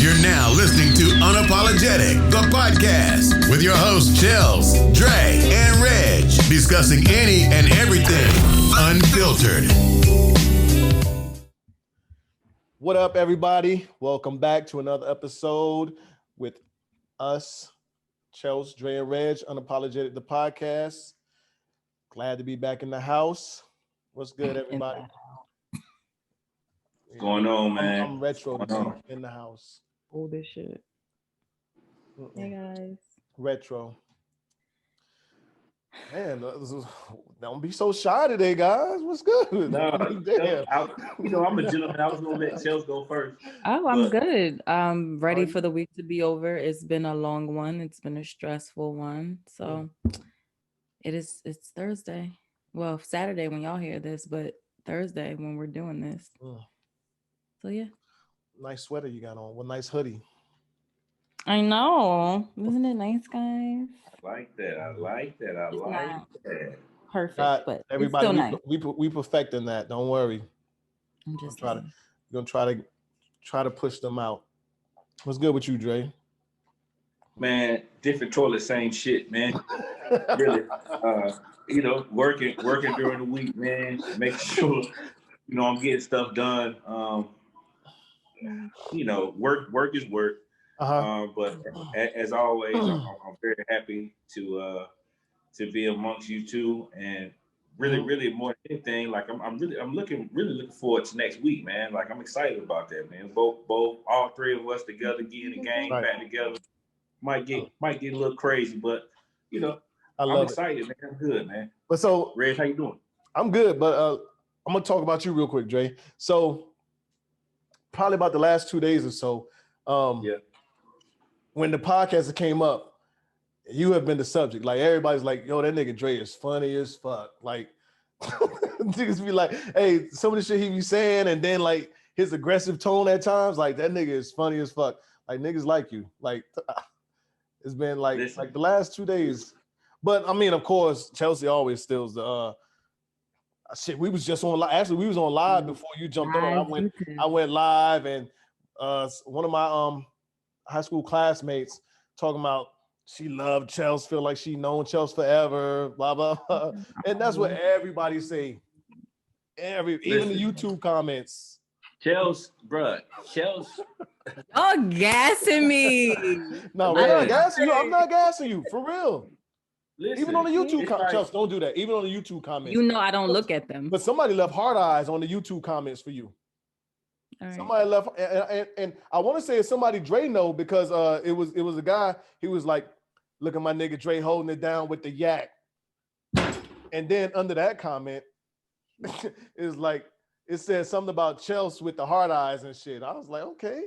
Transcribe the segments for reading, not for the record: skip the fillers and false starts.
You're now listening to Unapologetic, the podcast, with your hosts, Chels, Dre, and Reg, discussing any and everything unfiltered. What up, everybody? Welcome back to another episode with us, Chels, Dre, and Reg, Unapologetic, the podcast. Glad to be back in the house. What's good, everybody? What's going on, man? I'm retro in the house. All this shit. Hey, guys. Retro. Man, don't be so shy today, guys. What's good? No, damn. I'm a gentleman. I was gonna let Chels go first. Oh, I'm good. I'm ready for the week to be over. It's been a long one. It's been a stressful one. So it's Thursday. Well, Saturday when y'all hear this, but Thursday when we're doing this. So yeah. Nice sweater you got on. What nice hoodie. I know. Isn't it nice, guys? I like that. Perfect, but everybody, it's still nice. we perfecting that. Don't worry. I'm just we're gonna try to push them out. What's good with you, Dre? Man, different toilet, same shit, man. Really. Working during the week, man. Make sure I'm getting stuff done. Work is work. But as always, I'm very happy to be amongst you two, and really more than anything, like I'm looking forward to next week, man. Like I'm excited about that, man. Both all three of us together, getting the game back together. Might get a little crazy, but I'm excited, man. I'm good, man. But so, Reg, how you doing? I'm good, but I'm gonna talk about you real quick, Dre. So probably about the last 2 days or so, when the podcast came up, you have been the subject. Like everybody's like, yo, that nigga Dre is funny as fuck. Like niggas be like, hey, some of the shit he be saying, and then like his aggressive tone at times, like that nigga is funny as fuck. Like niggas like you. Like it's been like the last 2 days. But I mean, of course, Chelsea always steals the shit. We was just on live. Actually, we was on live before you jumped on. I went live, and one of my high school classmates talking about she loved Chelsea, feel like she known Chelsea forever, blah blah blah. And that's what everybody say. Even the YouTube comments. Chelsea. Y'all gassing me. No, we're not gassing you. I'm not gassing you, for real. Listen, even on the YouTube comments, Chelsea, don't do that. Even on the YouTube comments. I don't look at them. But somebody left hard eyes on the YouTube comments for you. All right. Somebody left, and I want to say it's somebody Dre know, because it was a guy. He was like, "Look at my nigga Dre holding it down with the yak," and then under that comment, is like it said something about Chelsea with the hard eyes and shit. I was like, okay.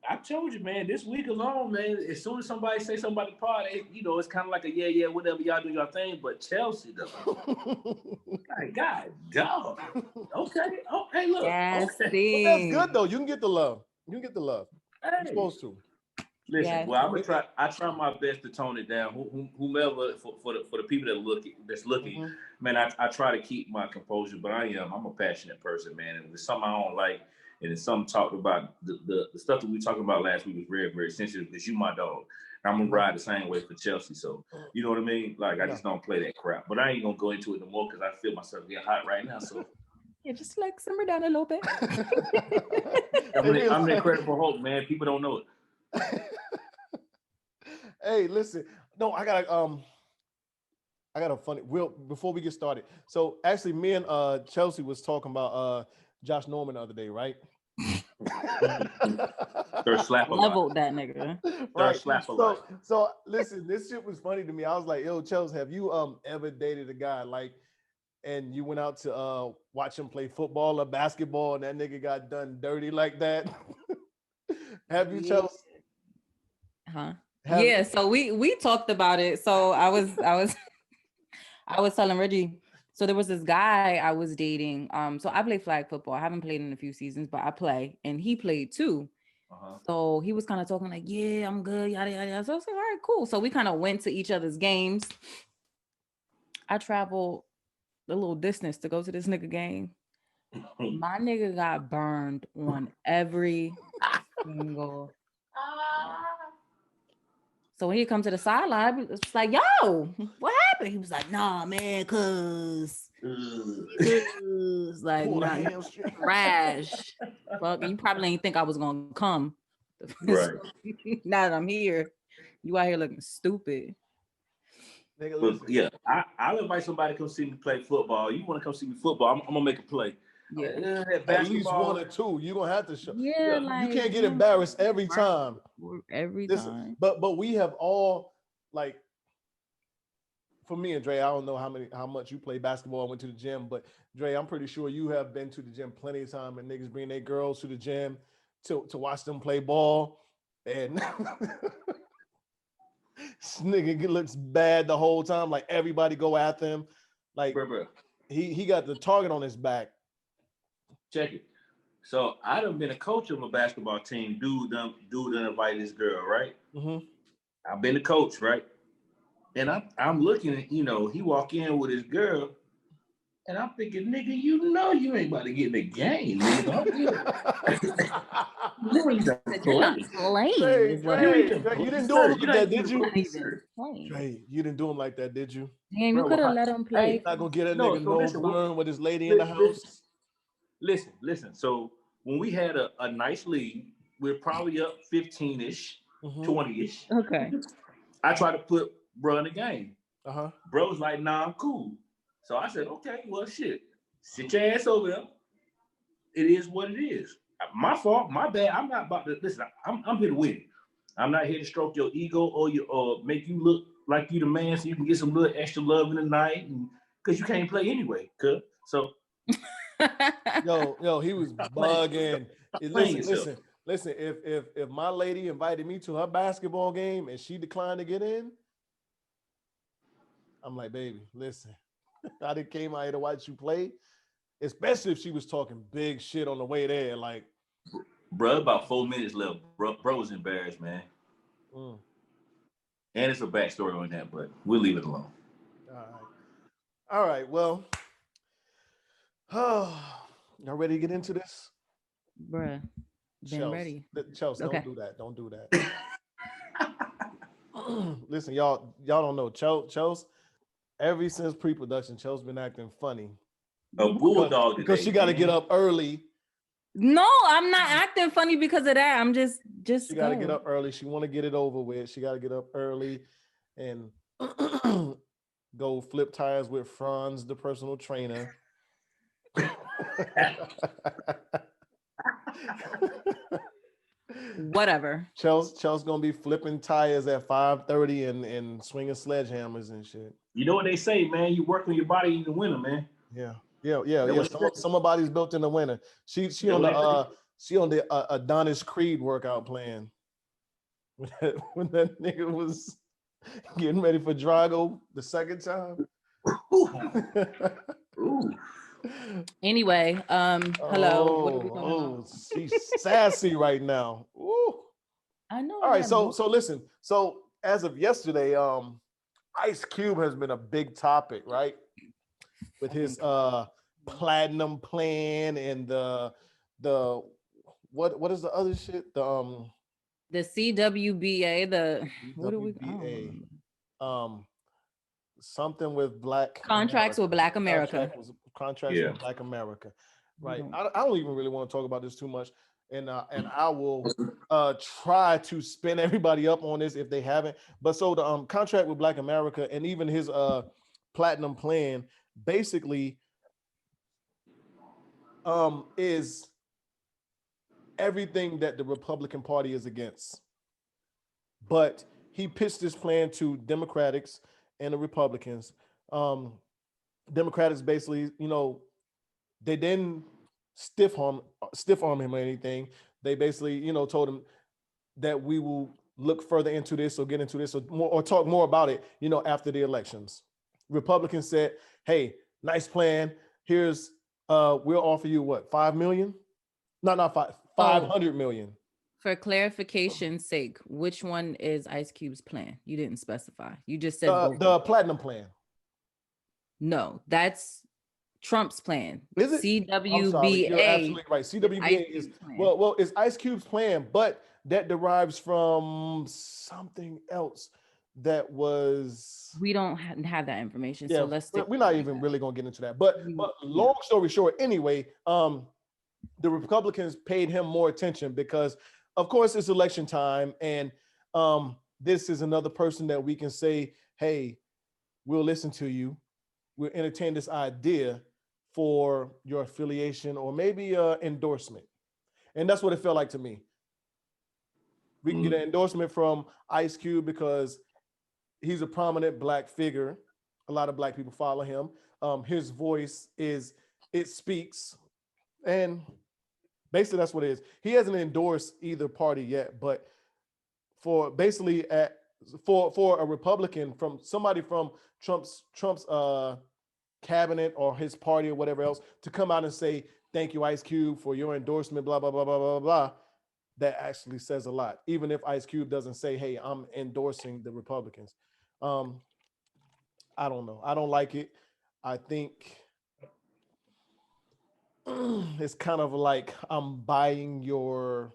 I told you, man, this week alone, man, as soon as somebody say something about the pod, it's kind of like a yeah, whatever, y'all do your thing, but Chelsea though. God, dog. Okay, look. Yes, okay. Well, that's good though. You can get the love. Hey. You're supposed to. Listen, well, I try my best to tone it down. Whomever for the people that's looking, man, I try to keep my composure, but I'm a passionate person, man, and if it's something I don't like, and it's something talked about, the stuff that we talked about last week was very, very sensitive, because you my dog. I'm gonna ride the same way for Chelsea, so you know what I mean? Like I just don't play that crap. But I ain't gonna go into it no more, because I feel myself getting hot right now. So yeah, just like simmer down a little bit. I'm the Incredible Hulk, man. People don't know it. Hey, listen. No, I got a funny. Before we get started. So actually, me and Chelsea was talking about Josh Norman the other day, right? Leveled that nigga. Right. So listen, this shit was funny to me. I was like, yo, Chelsea, have you ever dated a guy like, and you went out to watch him play football or basketball, and that nigga got done dirty like that? Have you, Chelsea? Huh? Yeah. So we talked about it. So I was telling Reggie. So there was this guy I was dating. So I play flag football. I haven't played in a few seasons, but I play, and he played too. So he was kind of talking like, yeah, I'm good, yada, yada, yada. So I was like, all right, cool. So we kind of went to each other's games. I traveled a little distance to go to this nigga game. My nigga got burned on every single. So when he come to the sideline, it's like, yo, what happened? He was like, nah, man, cause like not trash. Fuck, you probably ain't think I was gonna come. Right. Now that I'm here, you out here looking stupid. Nigga, But yeah, I'll invite somebody to come see me play football. You want to come see me football? I'm gonna make a play. Yeah, at least one or two. You're gonna have to show. yeah, like you can't get embarrassed every time. Every time. But we have all, like, for me and Dre, I don't know how much you play basketball, went to the gym, but Dre, I'm pretty sure you have been to the gym plenty of time, and niggas bring their girls to the gym to watch them play ball, and this nigga looks bad the whole time. Like everybody go after him. Like Bro. he got the target on his back. Check it. So I done been a coach of a basketball team. Dude done invite this girl, right? Mm-hmm. I've been the coach, right? And I'm looking at, he walk in with his girl, and I'm thinking, nigga, you ain't about to get in the game, nigga. You're not playing. Dre, you didn't do him like that, did you? Dre, you didn't do him like that, did you? Damn, you could have let him play. Hey, not gonna get a nigga burn with his lady in the house. Listen. So when we had a nice lead, we're probably up 15-ish, 20-ish. Okay. I tried to put bro in the game. Bro was like, nah, I'm cool. So I said, okay, well, shit. Sit your ass over there. It is what it is. My fault, my bad. I'm not about to listen. I'm here to win. I'm not here to stroke your ego or make you look like you the man so you can get some little extra love in the night, because you can't play anyway. So yo, he was bugging. Listen. If my lady invited me to her basketball game and she declined to get in, I'm like, baby, listen, I done came out here to watch you play, especially if she was talking big shit on the way there. Like, bro, about 4 minutes left. Bro was embarrassed, man. And it's a backstory on that, but we'll leave it alone. All right. Well, y'all ready to get into this? Bruh, been ready. Chelsea, okay. Don't do that. Listen, y'all don't know. Chelsea, ever since pre-production, Chelsea's been acting funny. A bulldog because she got to get up early. No, I'm not acting funny because of that. I'm just. She got to get up early. She want to get it over with. She got to get up early and go flip tires with Franz, the personal trainer. Whatever. Chelsea's gonna be flipping tires at 5:30 and swinging sledgehammers and shit. You know what they say, man? You work on your body in the winter, man. Yeah. Some body's built in the winter. She on the Adonis Creed workout plan. When that nigga was getting ready for Drago the second time. Ooh. Anyway, hello. What are we talking about? She's sassy right now. Ooh. I know. All right, so listen. So as of yesterday, Ice Cube has been a big topic, right? With his platinum plan and the what is the other shit? The CWBA, what do we something with Black contracts with Black America. Contracts with Black America, right? I don't even really want to talk about this too much, and I will try to spin everybody up on this if they haven't. But so the contract with Black America and even his platinum plan basically is everything that the Republican Party is against. But he pitched this plan to Democrats and the Republicans. Democrats basically, they didn't stiff arm him or anything. They basically, told him that we will look further into this or get into this or talk more about it, after the elections. Republicans said, hey, nice plan. Here's, we'll offer you what, 5 million? No, not 500 million. For clarification's sake, which one is Ice Cube's plan? You didn't specify. You just said the platinum plan. No, that's Trump's plan. Is it? I'm sorry. You're CWBA. absolutely right. CWBA is well, it's Ice Cube's plan, but that derives from something else that was. We don't have that information, Yeah, so let's stick. we're not even really gonna get into that. But long story short, anyway, the Republicans paid him more attention because, of course, it's election time, and this is another person that we can say, hey, we'll listen to you. We'll entertain this idea for your affiliation or maybe endorsement. And that's what it felt like to me. We can get an endorsement from Ice Cube because he's a prominent Black figure. A lot of Black people follow him. His voice it speaks. And basically that's what it is. He hasn't endorsed either party yet, but for basically for a Republican, from somebody from Trump's cabinet or his party or whatever else, to come out and say, thank you, Ice Cube, for your endorsement, blah, blah, blah, blah, blah, blah, that actually says a lot. Even if Ice Cube doesn't say, hey, I'm endorsing the Republicans. I don't know. I don't like it. I think it's kind of like I'm buying your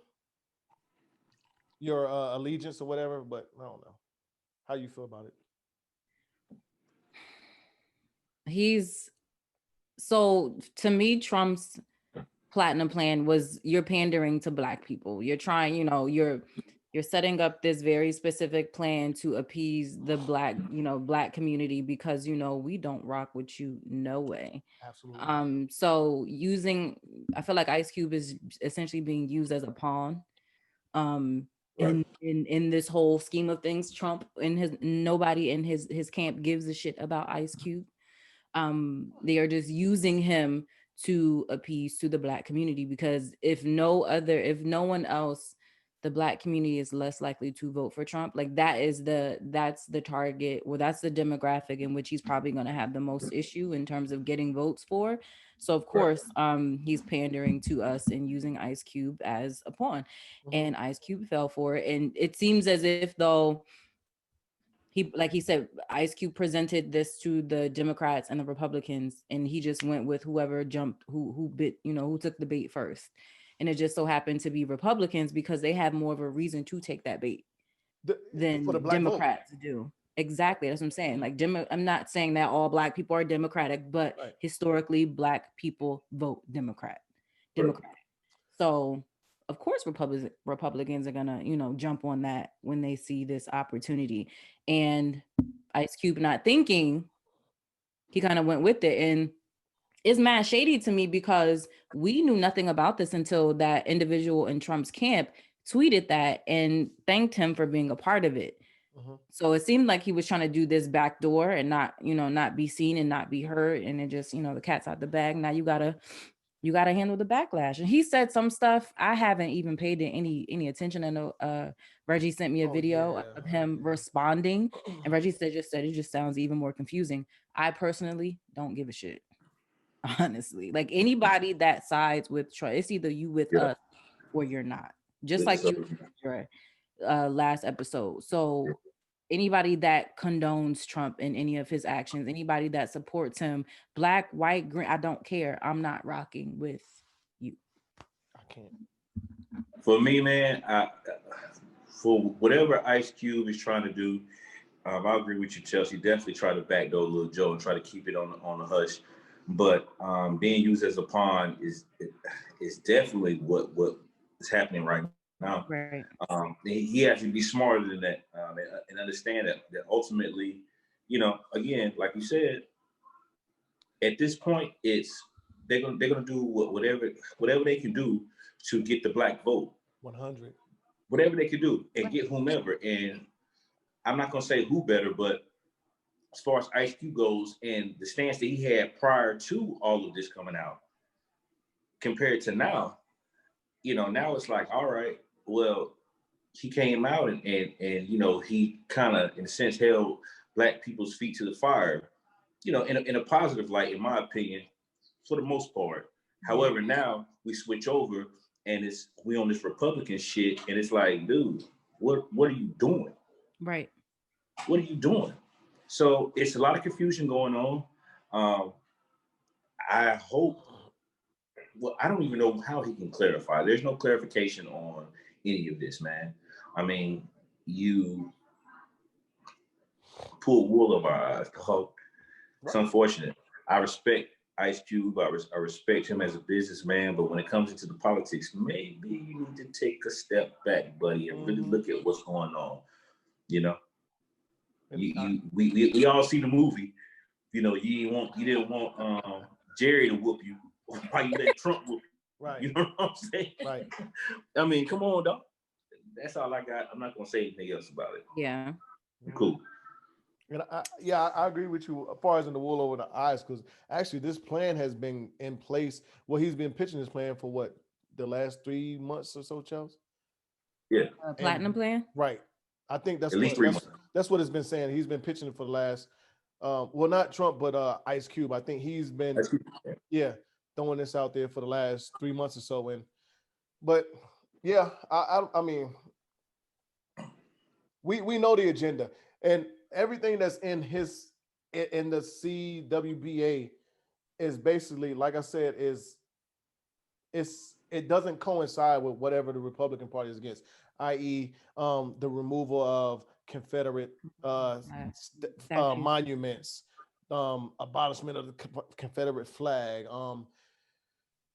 allegiance or whatever, but I don't know. How you feel about it? So to me, Trump's platinum plan was, you're pandering to Black people. You're trying, you're setting up this very specific plan to appease the Black community because, we don't rock with you no way. Absolutely. So I feel like Ice Cube is essentially being used as a pawn. In this whole scheme of things. Trump nobody in his camp gives a shit about Ice Cube. They are just using him to appease to the Black community, because if no one else, the Black community is less likely to vote for Trump. Like that's the target, or that's the demographic in which he's probably going to have the most issue in terms of getting votes for. So of course, he's pandering to us and using Ice Cube as a pawn, and Ice Cube fell for it. And it seems as if, though, he said, Ice Cube presented this to the Democrats and the Republicans, and he just went with whoever jumped, who took the bait first. And it just so happened to be Republicans because they have more of a reason to take that bait than Democrats do. Exactly. That's what I'm saying. Like, I'm not saying that all Black people are Democratic, but historically Black people vote Democratic. So of course Republicans are gonna, jump on that when they see this opportunity. And Ice Cube, not thinking, he kind of went with it. And it's mad shady to me because we knew nothing about this until that individual in Trump's camp tweeted that and thanked him for being a part of it. So it seemed like he was trying to do this back door and not be seen and not be heard. And it just, the cat's out the bag. Now you gotta handle the backlash. And he said some stuff I haven't even paid any attention. I know Reggie sent me a video of him responding, and Reggie said it just sounds even more confusing. I personally don't give a shit. Honestly, like, anybody that sides with Trump, it's either you with us or you're not. Just like you, last episode. So anybody that condones Trump in any of his actions, anybody that supports him, Black, white, green, I don't care. I'm not rocking with you. I can't. For me, man, for whatever Ice Cube is trying to do, I agree with you, Chelsea. Definitely try to backdoor Lil Joe and try to keep it on the hush. But being used as a pawn is definitely what is happening right now. Right. He has to be smarter than that, and understand that ultimately, again, like you said, at this point, they're gonna do whatever they can do to get the Black vote. 100. Whatever they can do and get whomever. And I'm not gonna say who better, but as far as Ice Cube goes and the stance that he had prior to all of this coming out, compared to now, now it's like, all right, well, he came out and he kind of, in a sense, held Black people's feet to the fire, in a positive light, in my opinion, for the most part. However, now we switch over and we on this Republican shit, and it's like, dude, what are you doing? Right. What are you doing? So it's a lot of confusion going on. I hope. Well, I don't even know how he can clarify. There's no clarification on any of this, man. I mean, you pull wool over our eyes. It's unfortunate. I respect Ice Cube. I respect him as a businessman, but when it comes into the politics, maybe you need to take a step back, buddy, and really look at what's going on. You know, we all see the movie. You know, you didn't want Jerry to whoop you. Why you let Trump whoop you? Right. You know what I'm saying? Right. I mean, come on, dog. That's all I got. I'm not gonna say anything else about it. Yeah. Cool. And I agree with you as far as in the wool over the eyes, because actually this plan has been in place. Well, he's been pitching this plan for what, the last 3 months or so, Chelsea? Yeah. Platinum plan? Right. I think that's At least 3 months. That's what it's been saying. He's been pitching it for the last, well, not Trump, but Ice Cube. I think he's been, throwing this out there for the last 3 months or so. But yeah, I mean, we know the agenda, and everything that's in the CWBA is basically, like I said, it doesn't coincide with whatever the Republican Party is against, i.e., the removal of Confederate monuments, abolishment of the Confederate flag,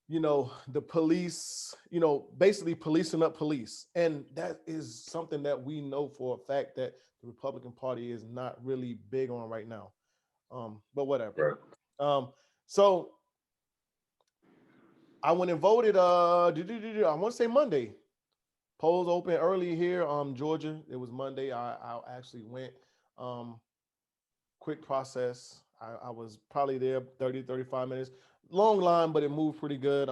the police, basically policing up police. And that is something that we know for a fact that the Republican Party is not really big on right now. But whatever. Right. So I went and voted, I want to say Monday. Polls open early here, Georgia. It was Monday. I actually went, quick process. I was probably there 30, 35 minutes. Long line, but it moved pretty good.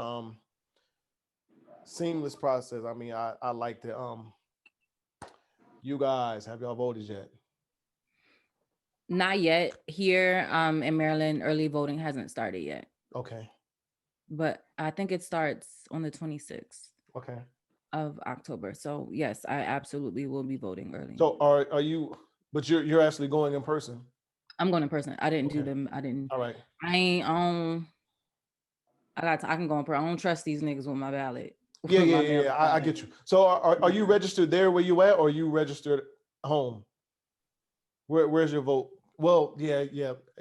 Seamless process. I mean, I liked it. You guys, have y'all voted yet? Not yet. Here in Maryland, early voting hasn't started yet. Okay. But I think it starts on the 26th. Okay. Of October. So yes, I absolutely will be voting early. So are you, but you're actually going in person? I'm going in person. I didn't do them. I didn't. All right. I ain't I can go in person. I don't trust these niggas with my ballot. Yeah. I get you. So are you registered there where you at, or are you registered home? Where's your vote? Well, yeah.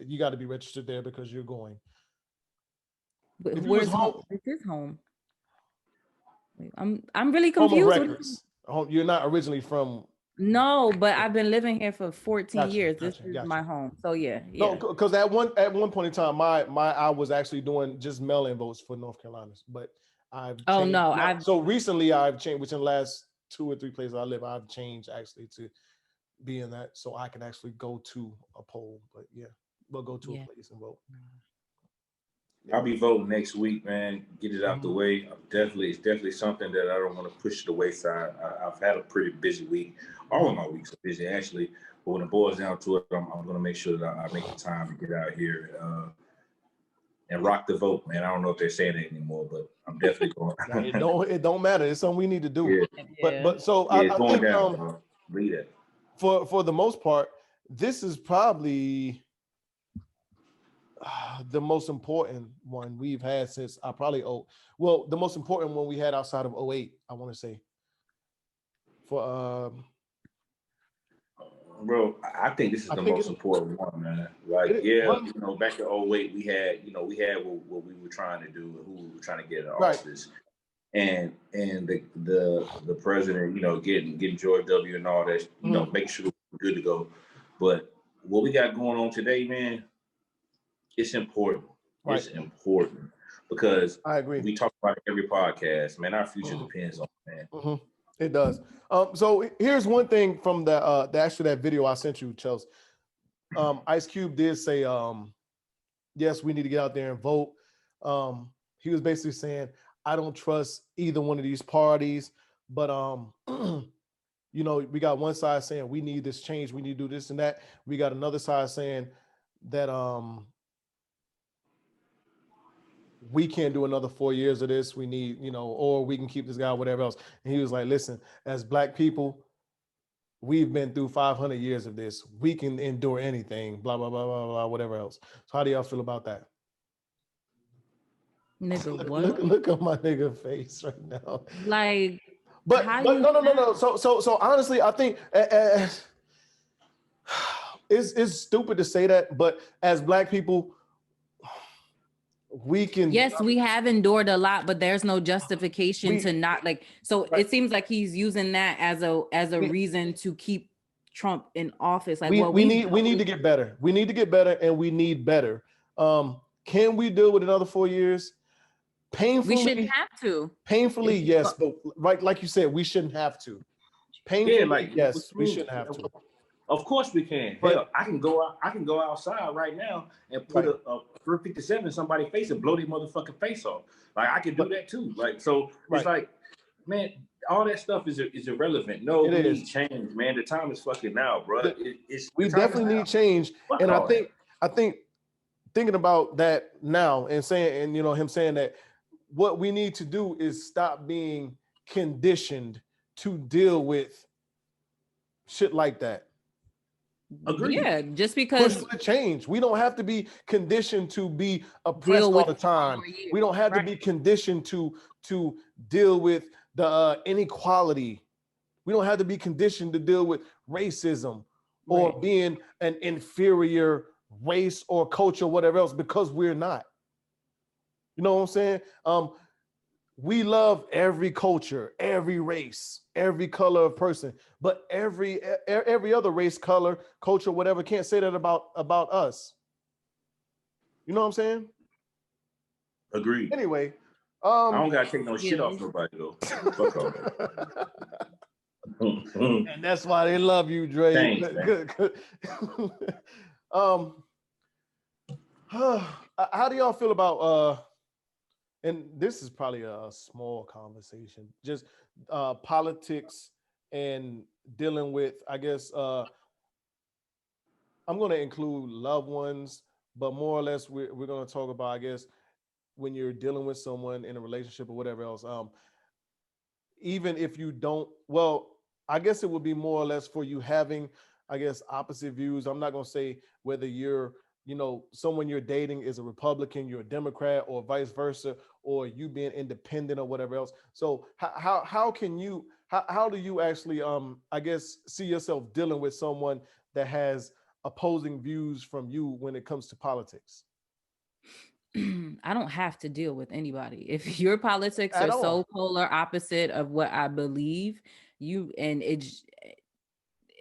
You got to be registered there because you're going. But where's home? This is home. Wait, I'm really confused. You're not originally from. No, but I've been living here for 14 years. This is my home. So yeah. No, because at one point in time, I was actually doing just mail-in votes for North Carolina, but I've changed. So recently I've changed, which in the last 2 or 3 places I live, I've changed actually to be in that, so I can actually go to a poll. But yeah, we'll go to a place and vote. I'll be voting next week, man. Get it out the way. It's definitely something that I don't want to push to the wayside. I've had a pretty busy week. All of my weeks are busy, actually. But when it boils down to it, I'm going to make sure that I make the time to get out here and rock the vote, man. I don't know if they're saying it anymore, but I'm definitely going. It don't matter. It's something we need to do. Yeah. But so I think down, read it. For the most part, this is probably the most important one we've had since the most important one we had outside of 2008, I want to say. For bro, I think this is the most important one, man. Like, back in 2008, we had what we were trying to do and who we were trying to get in office. And the president, getting George W. and all that, make sure we're good to go. But what we got going on today, man, it's important. Right. It's important because I agree. We talk about it every podcast, man. Our future depends on it, man. It does. So here's one thing from that video I sent you, Chelsea. Ice Cube did say, yes, we need to get out there and vote. He was basically saying, I don't trust either one of these parties, but we got one side saying we need this change, we need to do this and that. We got another side saying that we can't do another 4 years of this. We need, or we can keep this guy, whatever else. And he was like, listen, as Black people, we've been through 500 years of this. We can endure anything, blah, blah, blah, blah, blah, whatever else. So how do y'all feel about that? Nigga, Look, what? look at my nigga face right now. Like, But how but you no. So honestly, I think it's stupid to say that, but as Black people, we can. Yes, we have endured a lot, but there's no justification to not like. So Right. it seems like he's using that as a we, reason to keep Trump in office. Like, we well, we need to get better. We need to get better, and we need better. Can we deal with another 4 years? we shouldn't Painfully, have to. painfully, If- yes, but like you said, we shouldn't have to. Painfully, Yeah, like yes, we shouldn't have to. Of course we can. But- Hell, I can go out. I can go outside right now and put Right. a 357 in somebody's face and blow their motherfucking face off. Like I can do that too. Like so, Right. it's like, man, all that stuff is irrelevant. No, It we is. need change, man. The time is fucking now, bro. We definitely need change, Fuck and all I think thinking about that now and saying, and him saying that, what we need to do is stop being conditioned to deal with shit like that. Agreed. Yeah, just Push because for the change. We don't have to be conditioned to be oppressed deal all with the time. years. We don't have to Right. be conditioned to deal with the inequality. We don't have to be conditioned to deal with racism or Right. being an inferior race or culture, whatever else, because we're not. You know what I'm saying? We love every culture, every race, every color of person, but every other race, color, culture, whatever, can't say that about us. You know what I'm saying? Agreed. Anyway, I don't gotta take no shit off nobody though. Fuck all that. and that's why they love you, Dre. Thanks, Good. How do y'all feel about and this is probably a small conversation, just politics and dealing with, I guess, I'm going to include loved ones, but more or less we're going to talk about, I guess, when you're dealing with someone in a relationship or whatever else. Even if you don't, well, I guess it would be more or less for you having, I guess, opposite views. I'm not going to say whether you're, someone you're dating is a Republican, you're a Democrat, or vice versa, or you being independent or whatever else. So how do you actually, I guess, see yourself dealing with someone that has opposing views from you when it comes to politics? I don't have to deal with anybody. If your politics are so polar opposite of what I believe, and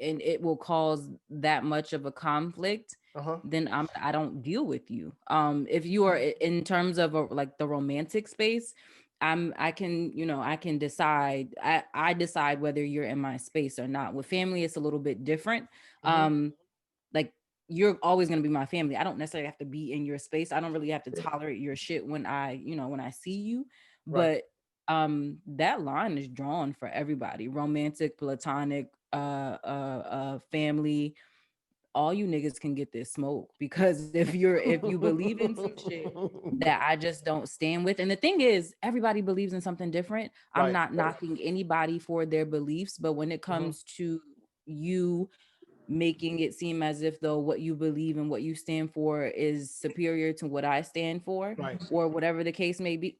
it will cause that much of a conflict, then I don't deal with you. If you are in terms of like the romantic space, I can decide. I decide whether you're in my space or not. With family, it's a little bit different. Like, you're always going to be my family. I don't necessarily have to be in your space. I don't really have to tolerate your shit when I see you. Right. But that line is drawn for everybody. Romantic, platonic, family. All you niggas can get this smoke, because if you believe in some shit that I just don't stand with. And the thing is, everybody believes in something different. I'm not knocking anybody for their beliefs, but when it comes to you making it seem as if though what you believe and what you stand for is superior to what I stand for, or whatever the case may be,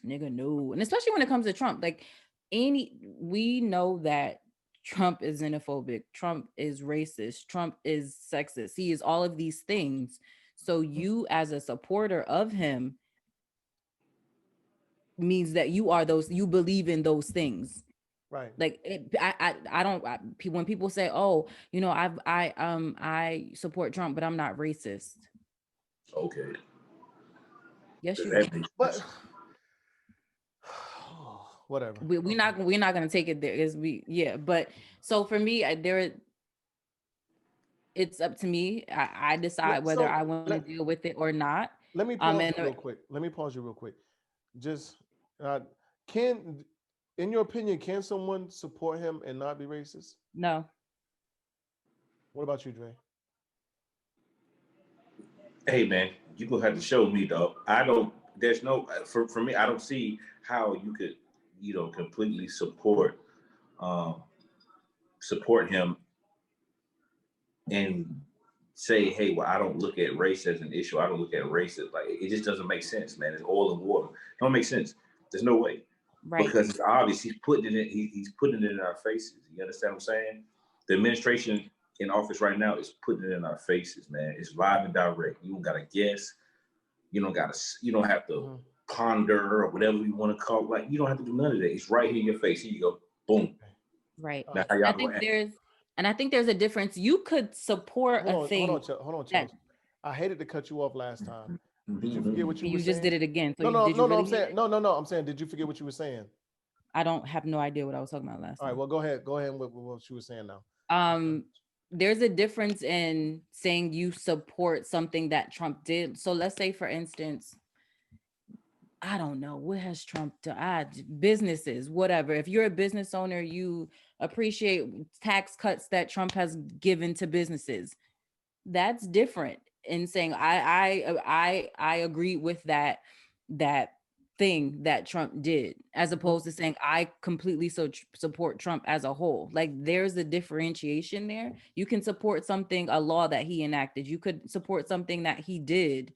nigga, no. And especially when it comes to Trump, like, we know that Trump is xenophobic, Trump is racist, Trump is sexist, he is all of these things. So you, as a supporter of him, means that you believe in those things. Right. Like, I don't. When people say, "Oh, I support Trump, but I'm not racist." Okay. Yes, you. But whatever. We're not gonna take it there. But so for me, it's up to me. I decide whether I want to deal with it or not. Let me pause you real quick. Just in your opinion, can someone support him and not be racist? No. What about you, Dre? Hey man, you gonna have to show me though. There's no, for me, I don't see how you could, completely support him and say, hey, well, I don't look at race as an issue. I don't look at race as like, it just doesn't make sense, man. It's oil and water. It don't make sense. There's no way. Right. Because it's obvious he's putting it in, he's putting it in our faces. You understand what I'm saying? The administration in office right now is putting it in our faces, man. It's live and direct. You don't gotta guess. You don't have to ponder or whatever you want to call it. Like, you don't have to do none of that. It's right here in your face. Here you go. Boom. Right. That's how y'all I think there's a difference. You could support a thing. Hold on, Chelsea. I hated to cut you off last time. Did you Mm-hmm. forget what you were saying? You just did it again. So I'm saying, did you forget what you were saying? I don't have no idea what I was talking about last time. All right, well, go ahead with what you were saying now. There's a difference in saying you support something that Trump did. So let's say, for instance, I don't know, what has Trump done? Businesses, whatever. If you're a business owner, you appreciate tax cuts that Trump has given to businesses. That's different in saying I agree with that thing that Trump did, as opposed to saying I completely support Trump as a whole. Like, there's a differentiation there. You can support something, a law that he enacted. You could support something that he did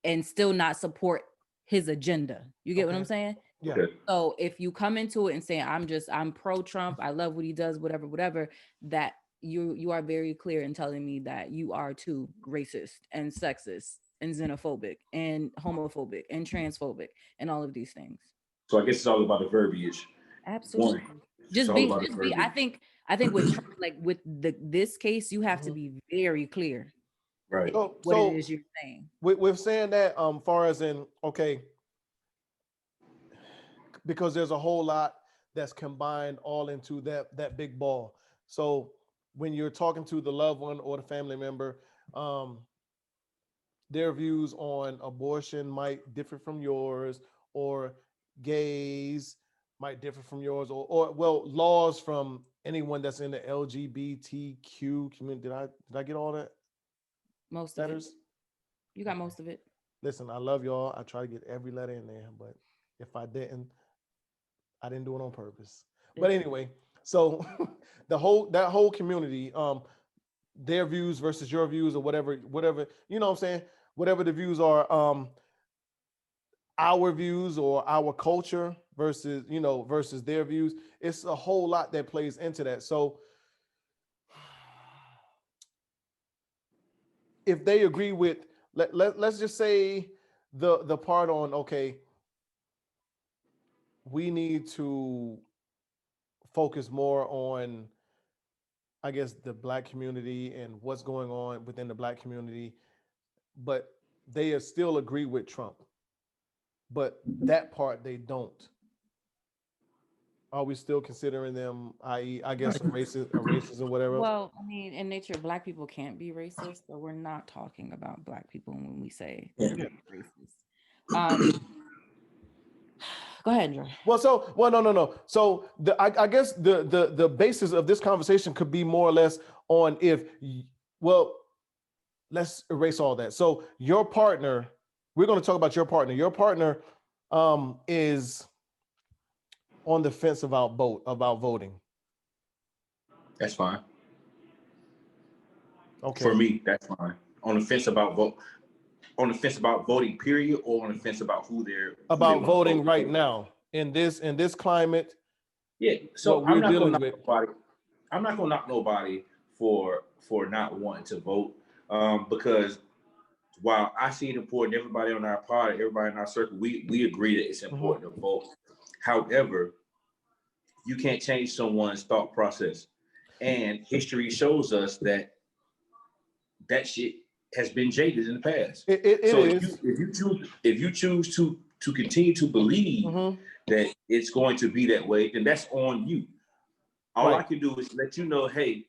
and still not support his agenda. You get what I'm saying? Yeah. So if you come into it and say, I'm pro-Trump, I love what he does, whatever, that you are very clear in telling me that you are too racist and sexist and xenophobic and homophobic and transphobic and all of these things. So I guess it's all about the verbiage. Absolutely. Just be. I think with Trump, like with this case, you have to be very clear. Right. What it is you're saying. We're saying that far as in, okay, because there's a whole lot that's combined all into that big ball. So when you're talking to the loved one or the family member, their views on abortion might differ from yours, or gays might differ from yours, or laws from anyone that's in the LGBTQ community. Did I get all that? Most of it. You got most of it. Listen, I love y'all. I try to get every letter in there, but if I didn't do it on purpose. But anyway, so that whole community, their views versus your views, or whatever, you know what I'm saying? Whatever the views are, our views or our culture versus their views. It's a whole lot that plays into that. So if they agree with, let's just say the part on, okay, we need to focus more on, I guess, the Black community and what's going on within the Black community, but they still agree with Trump, but that part they don't. Are we still considering them, i.e., I guess, a racist or whatever? Well, I mean, in nature, Black people can't be racist, but we're not talking about Black people when we say racist. Go ahead, Dre. No. So I guess the basis of this conversation could be more or less on let's erase all that. So your partner, we're going to talk about your partner. Your partner is on the fence about voting. That's fine. Okay. For me, that's fine. On the fence about voting, period, or on the fence about who they're voting right now in this climate. Yeah. So I'm not gonna knock nobody for not wanting to vote, because while I see it important, everybody on our party, everybody in our circle, we agree that it's important to vote. However, you can't change someone's thought process, and history shows us that shit has been jaded in the past. If you choose to continue to believe that it's going to be that way, then that's on you. All I can do is let you know, hey,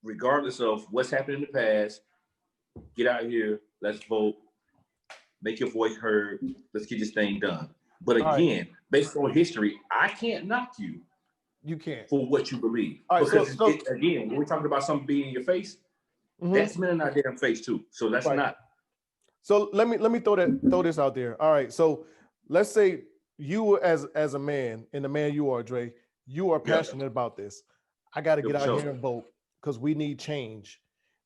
regardless of what's happened in the past, get out here, let's vote, make your voice heard, let's get this thing done. But again, based on history, I can't knock you. You can't. For what you believe. All right, because again, when we're talking about something being in your face, that's been in our damn face too. So that's not. So let me throw this out there. All right. So let's say you as a man, and the man you are, Dre, you are passionate about this. I got to get out here and vote because we need change.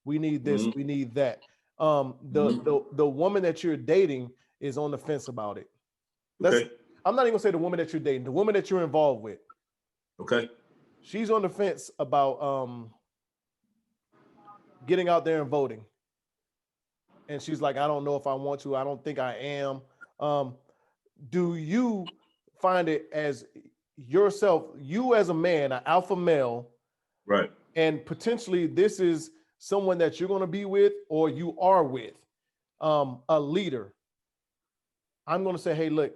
We need this. Mm-hmm. We need that. The woman that you're dating is on the fence about it. Okay. I'm not even gonna say the woman that you're dating, the woman that you're involved with. Okay. She's on the fence about getting out there and voting. And she's like, I don't know if I want to. I don't think I am. Do you find it as yourself, you as a man, an alpha male, Right, and potentially this is someone that you're going to be with or you are with, a leader? I'm going to say, hey, look,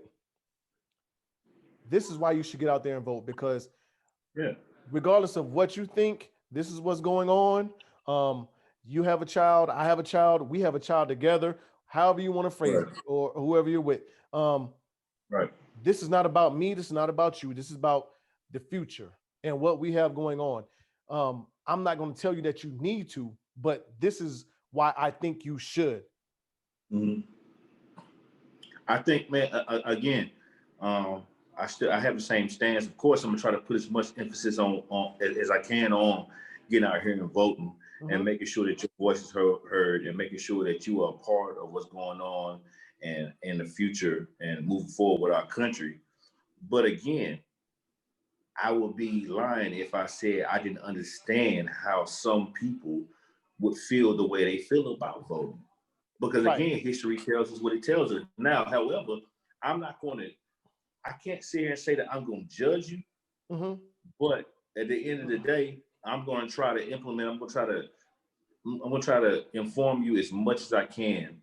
this is why you should get out there and vote, because regardless of what you think, this is what's going on. You have a child, I have a child, we have a child together, however you want to phrase it, or whoever you're with. Right. This is not about me. This is not about you. This is about the future and what we have going on. I'm not going to tell you that you need to, but this is why I think you should. Mm-hmm. I think, man, again, I have the same stance. Of course, I'm gonna try to put as much emphasis on as I can on getting out here and voting, and making sure that your voice is heard, and making sure that you are a part of what's going on and in the future and moving forward with our country. But again, I would be lying if I said I didn't understand how some people would feel the way they feel about voting. Because again, history tells us what it tells us. Now, however, I can't sit here and say that I'm going to judge you. But at the end of the day, I'm going to try to implement, I'm going to try to inform you as much as I can,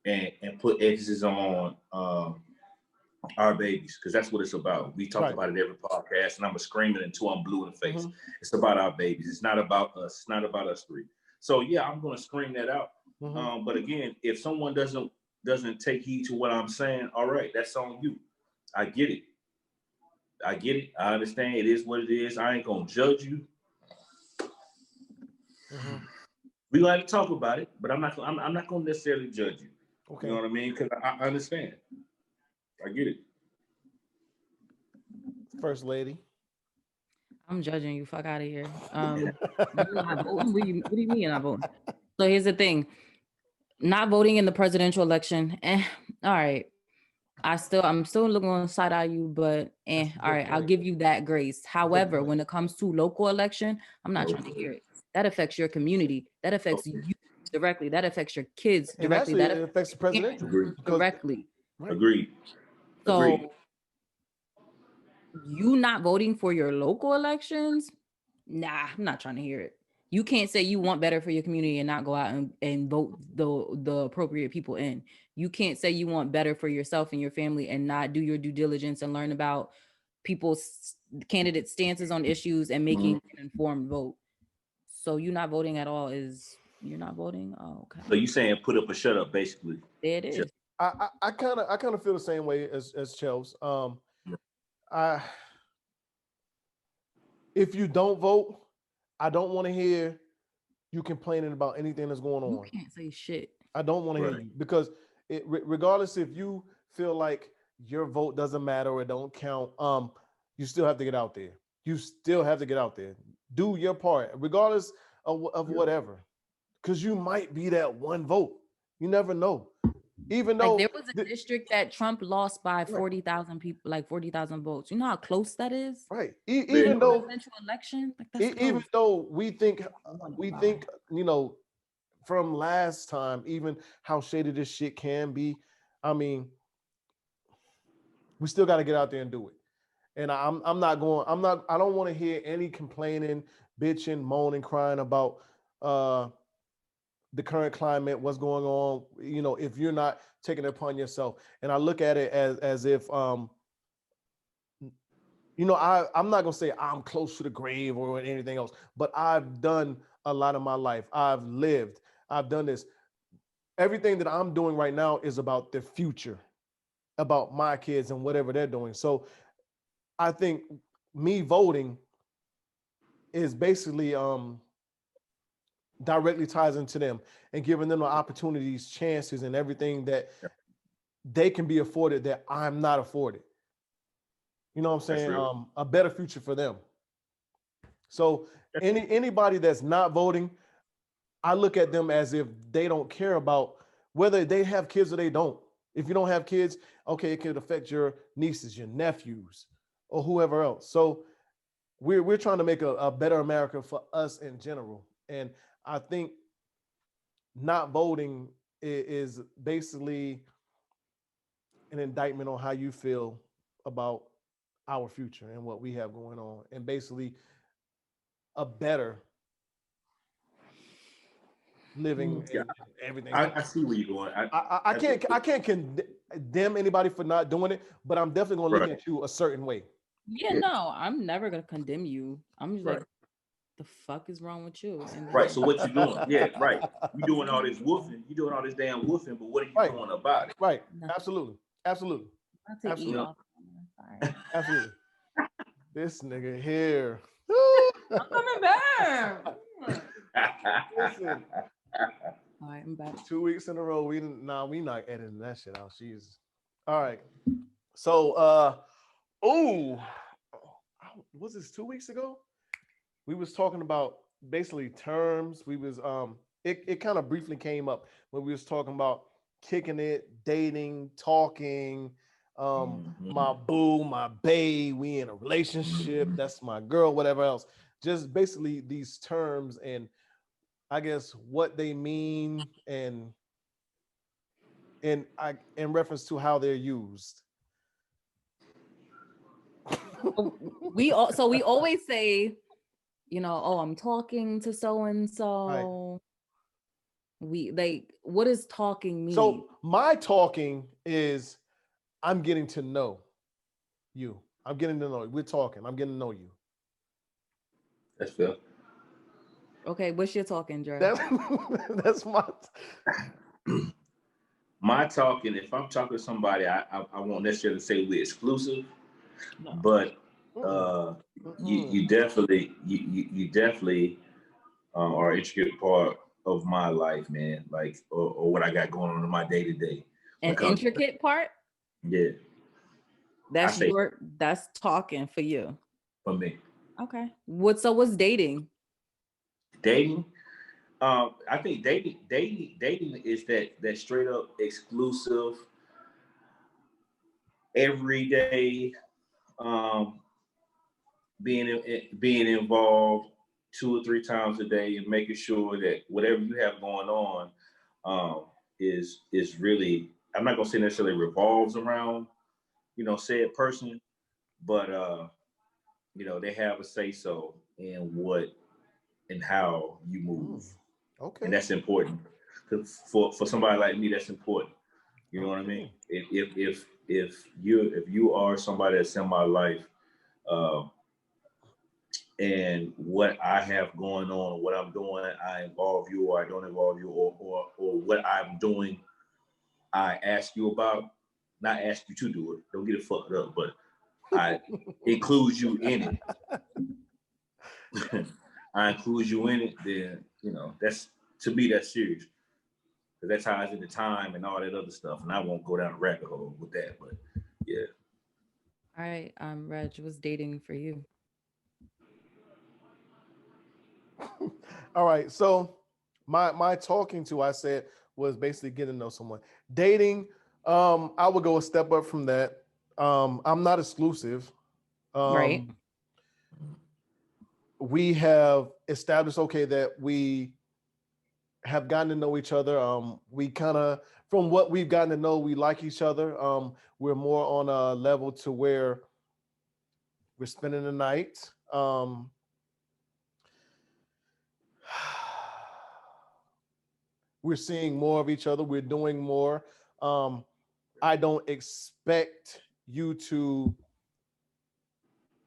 and put emphasis on our babies, because that's what it's about. We talk about it every podcast, and I'm screaming until I'm blue in the face. It's about our babies. It's not about us. It's not about us three. So yeah, I'm going to scream that out. But again, if someone doesn't take heed to what I'm saying, all right, that's on you. I get it. I understand. It is what it is. I ain't gonna judge you. We gonna have to talk about it, but I'm not gonna necessarily judge you. Okay. You know what I mean? Because I understand. I get it. First lady. I'm judging you. Fuck out of here. You're not voting? What do you mean you're not voting? So here's the thing. Not voting in the presidential election. All right. I'm still looking on the side eye you, but all right, I'll give you that grace. However, when it comes to local election, I'm not trying to hear it. That affects your community. That affects you directly. That affects your kids directly. That affects the presidential directly. Agreed. So you not voting for your local elections? Nah, I'm not trying to hear it. You can't say you want better for your community and not go out and vote the appropriate people in. You can't say you want better for yourself and your family and not do your due diligence and learn about people's candidate stances on issues and making an informed vote. So you not voting at all you're not voting? Oh, okay. So you saying put up or shut up, basically. There it is. I kind of feel the same way as Chels. If you don't vote, I don't want to hear you complaining about anything that's going on. You can't say shit. I don't want to hear you, because regardless if you feel like your vote doesn't matter or it don't count, you still have to get out there. You still have to get out there. Do your part, regardless of whatever, because you might be that one vote. You never know. Even though there was a district that Trump lost by 40,000 people, like 40,000 votes. You know how close that is? Right. Even though presidential election, like that's even though we think, from last time, even how shady this shit can be. I mean, we still got to get out there and do it. And I don't want to hear any complaining, bitching, moaning, crying about the current climate, what's going on, if you're not taking it upon yourself. And I look at it as if, I'm not going to say I'm close to the grave or anything else, but I've done a lot of my life. I've lived, I've done this. Everything that I'm doing right now is about the future, about my kids and whatever they're doing. So I think me voting is basically, directly ties into them and giving them the opportunities, chances, and everything that they can be afforded that I'm not afforded. You know what I'm saying? A better future for them. So anybody that's not voting, I look at them as if they don't care about whether they have kids or they don't. If you don't have kids, okay, it could affect your nieces, your nephews, or whoever else. So we're trying to make a better America for us in general. And I think not voting is basically an indictment on how you feel about our future and what we have going on, and basically a better living and everything. I see where you're going. I can't condemn anybody for not doing it, but I'm definitely gonna look at you a certain way. Yeah, no, I'm never gonna condemn you. I'm just Right. like, the fuck is wrong with you? And Right. So what you doing? Yeah, right. You doing all this woofing. You doing all this damn woofing, but what are you doing about it? Right. No. Absolutely. Not to eat off. Sorry. Absolutely. This nigga here. I'm coming back. Listen, All right, I'm back. 2 weeks in a row. We not editing that shit out. Jesus. All right. So was this 2 weeks ago? We was talking about basically terms. We was it kind of briefly came up when we was talking about kicking it, dating, talking, my boo, my bae, we in a relationship, that's my girl, whatever else. Just basically these terms and I guess what they mean and in reference to how they're used. We always say, you know, oh, I'm talking to so and so. We like, what does talking mean? So my talking is I'm getting to know you. I'm getting to know you. We're talking. I'm getting to know you. That's fair. Okay, what's your talking, Dre? That's my talking. If I'm talking to somebody, I won't necessarily say we're exclusive, No. but you definitely are an intricate part of my life, man. Like or what I got going on in my day to day. An intricate part? Yeah. That's talking for you. For me. Okay. What's dating? Dating? I think dating is that straight up exclusive, everyday, being involved 2 or 3 times a day and making sure that whatever you have going on is really, I'm not gonna say necessarily revolves around, you know, said person, but you know, they have a say so in what and how you move. Okay. And that's important. For somebody like me, that's important. You know what I mean? If you are somebody that's in my life, and what I have going on, what I'm doing, I involve you or I don't involve you, or what I'm doing, I ask you about, not ask you to do it. Don't get it fucked up, but I include you in it. I include you in it, then, you know, that's, to me, that's serious. Because that ties into time and all that other stuff. And I won't go down a rabbit hole with that, but yeah. All right, Reg, what's dating for you? All right. So my talking to, I said, was basically getting to know someone. Dating, I would go a step up from that. I'm not exclusive. Right. We have established, okay, that we have gotten to know each other. We kind of, from what we've gotten to know, we like each other. We're more on a level to where we're spending the night. We're seeing more of each other. We're doing more. I don't expect you to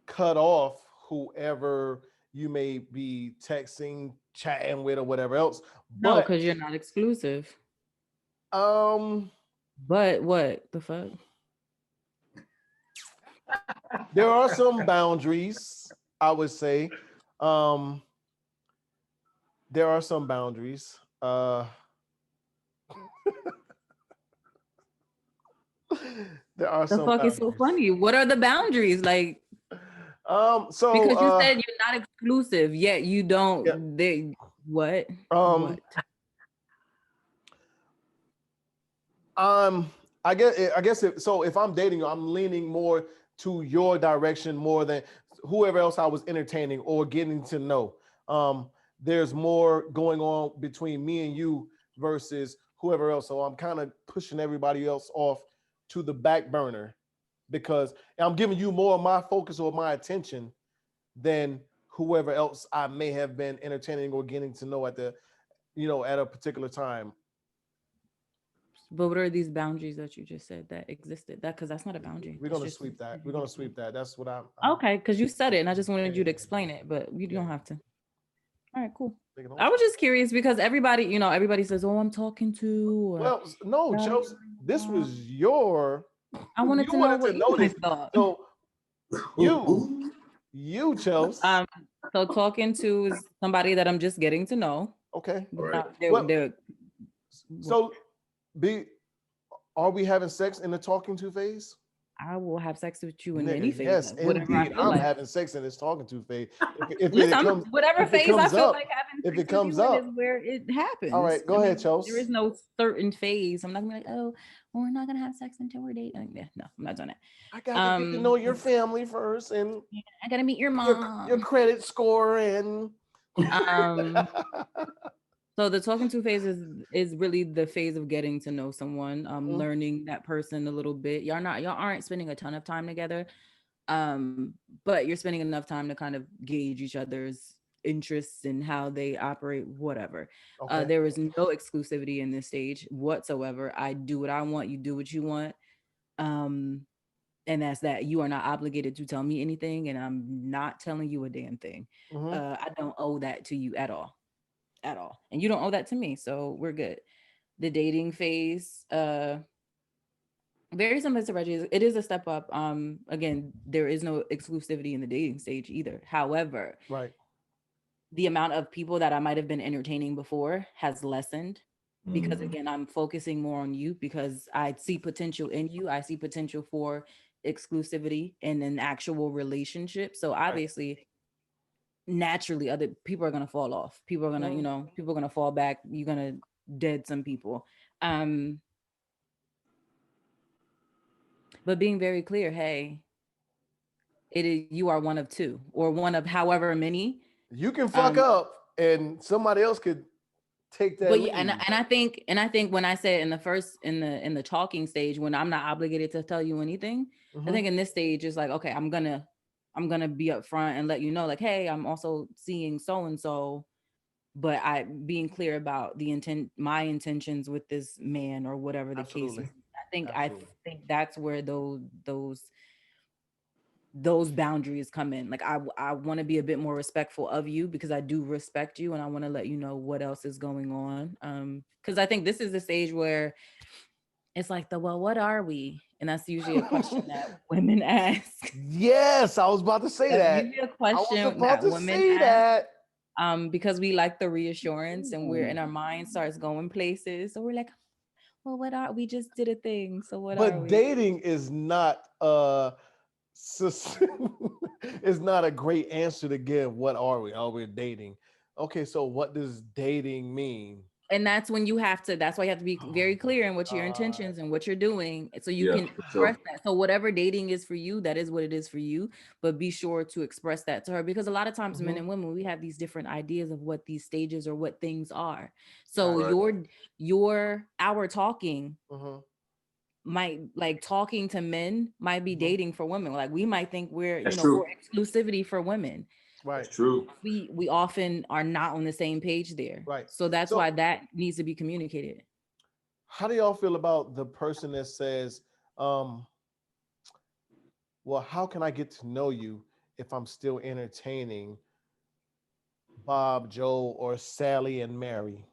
cut off whoever you may be texting, chatting with, or whatever else. No, because you're not exclusive. But what the fuck? There are some boundaries, I would say. There are some boundaries. There are some. The fuck is so funny? What are the boundaries? Like, so because you said you're not exclusive, yet you don't. Yeah. What? What? I guess if I'm dating you, I'm leaning more to your direction more than whoever else I was entertaining or getting to know. There's more going on between me and you versus whoever else. So I'm kind of pushing everybody else off to the back burner because I'm giving you more of my focus or my attention than whoever else I may have been entertaining or getting to know at a particular time. But what are these boundaries that you just said that existed? Because that's not a boundary. We're That's gonna just sweep that. We're gonna sweep that. That's what I'm okay. Because you said it, and I just wanted you to explain it, but you don't have to. All right, cool. thinking I was just curious because everybody says, "Oh, I'm talking to." Or, well, no, Chelsea, this was your. I wanted to know what you guys thought. So you, Chelsea. So talking to is somebody that I'm just getting to know. Okay. Right. So, are we having sex in the talking to phase? I will have sex with you in any phase. Yes, indeed. I'm like. having sex in this talking to phase. Whatever phase I feel like having if sex it comes with you up, is where it happens. All right, go ahead, Chelsea. There is no certain phase. I'm not gonna be like, oh, well, we're not gonna have sex until we're dating. No, I'm not doing that. I gotta get to know your family first, and I gotta meet your mom, your credit score, and So the talking to phase is really the phase of getting to know someone, learning that person a little bit. Y'all aren't spending a ton of time together, but you're spending enough time to kind of gauge each other's interests and how they operate, whatever. Okay. There is no exclusivity in this stage whatsoever. I do what I want, you do what you want. And that's that. You are not obligated to tell me anything, and I'm not telling you a damn thing. I don't owe that to you at all. And you don't owe that to me, so we're good. The dating phase, very similar to Reggie. It is a step up. Again, there is no exclusivity in the dating stage either. However, right, the amount of people that I might have been entertaining before has lessened because again, I'm focusing more on you because I see potential in you. I see potential for exclusivity in an actual relationship. So obviously, naturally, other people are gonna fall off. People are gonna, people are gonna fall back. You're gonna dead some people. But being very clear, hey, you are one of two or one of however many. You can fuck up, and somebody else could take that. But yeah, and I think when I said in the talking stage, when I'm not obligated to tell you anything, I think in this stage it's like, okay, I'm gonna be upfront and let you know, like, hey, I'm also seeing so and so, but I being clear about my intentions with this man or whatever the case is. I think that's where those boundaries come in. Like I want to be a bit more respectful of you because I do respect you, and I want to let you know what else is going on. Because I think this is the stage where it's like well, what are we? And that's usually a question that women ask. Yes, I was about to say that. Usually a question that women ask. Because we like the reassurance, and we're in our mind starts going places. So we're like, well, what are we? Just did a thing. So what are we? But dating is not it's not a great answer to give. What are we? Are we dating? Okay, so what does dating mean? And that's when that's why you have to be very clear in what your intentions and what you're doing. So you can express that. So whatever dating is for you, that is what it is for you. But be sure to express that to her, because a lot of times men and women, we have these different ideas of what these stages or what things are. So our talking might, like, talking to men might be dating for women. Like we might think we're, for exclusivity for women. Right. That's true. We often are not on the same page there. Right. So that's why that needs to be communicated. How do y'all feel about the person that says, well, how can I get to know you if I'm still entertaining Bob, Joe, or Sally and Mary?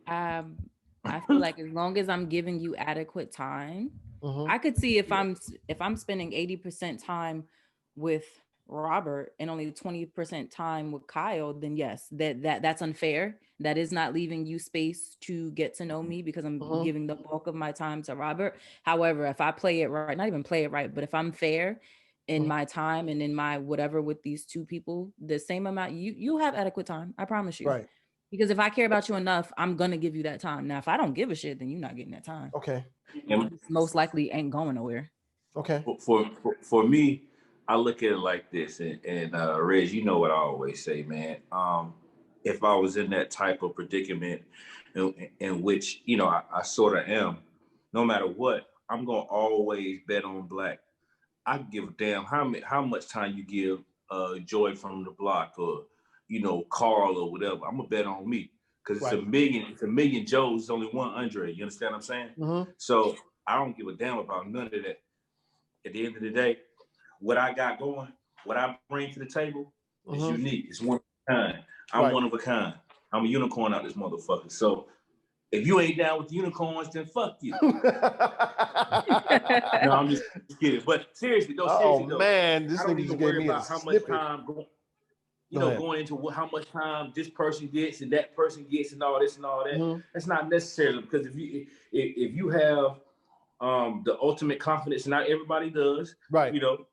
I feel like as long as I'm giving you adequate time, I could see if I'm spending 80% time with Robert and only 20% time with Kyle, then yes, that's unfair. That is not leaving you space to get to know me because I'm giving the bulk of my time to Robert. However, if I play it right, not even play it right, but if I'm fair in my time and in my whatever with these two people, the same amount, you have adequate time. I promise you. Right. Because if I care about you enough, I'm going to give you that time. Now, if I don't give a shit, then you're not getting that time. Okay. And Most likely ain't going nowhere. Okay. for me, I look at it like this, and Reg, you know what I always say, man. If I was in that type of predicament in which, you know, I sort of am, no matter what, I'm going to always bet on black. I give a damn how much time you give Joy from the block or, you know, Carl or whatever. I'm gonna bet on me because it's a million Joes. It's only one Andre. You understand what I'm saying? Mm-hmm. So I don't give a damn about none of that. At the end of the day, what I got going, what I bring to the table is unique. It's one of a kind. I'm one of a kind. I'm a unicorn out this motherfucker. So if you ain't down with the unicorns, then fuck you. No, I'm just kidding. But seriously, though, man, this I don't nigga even gave worry me about how much time going into how much time this person gets and that person gets and all this and all that. That's not necessarily, because if you have the ultimate confidence, and not everybody does, right? You know,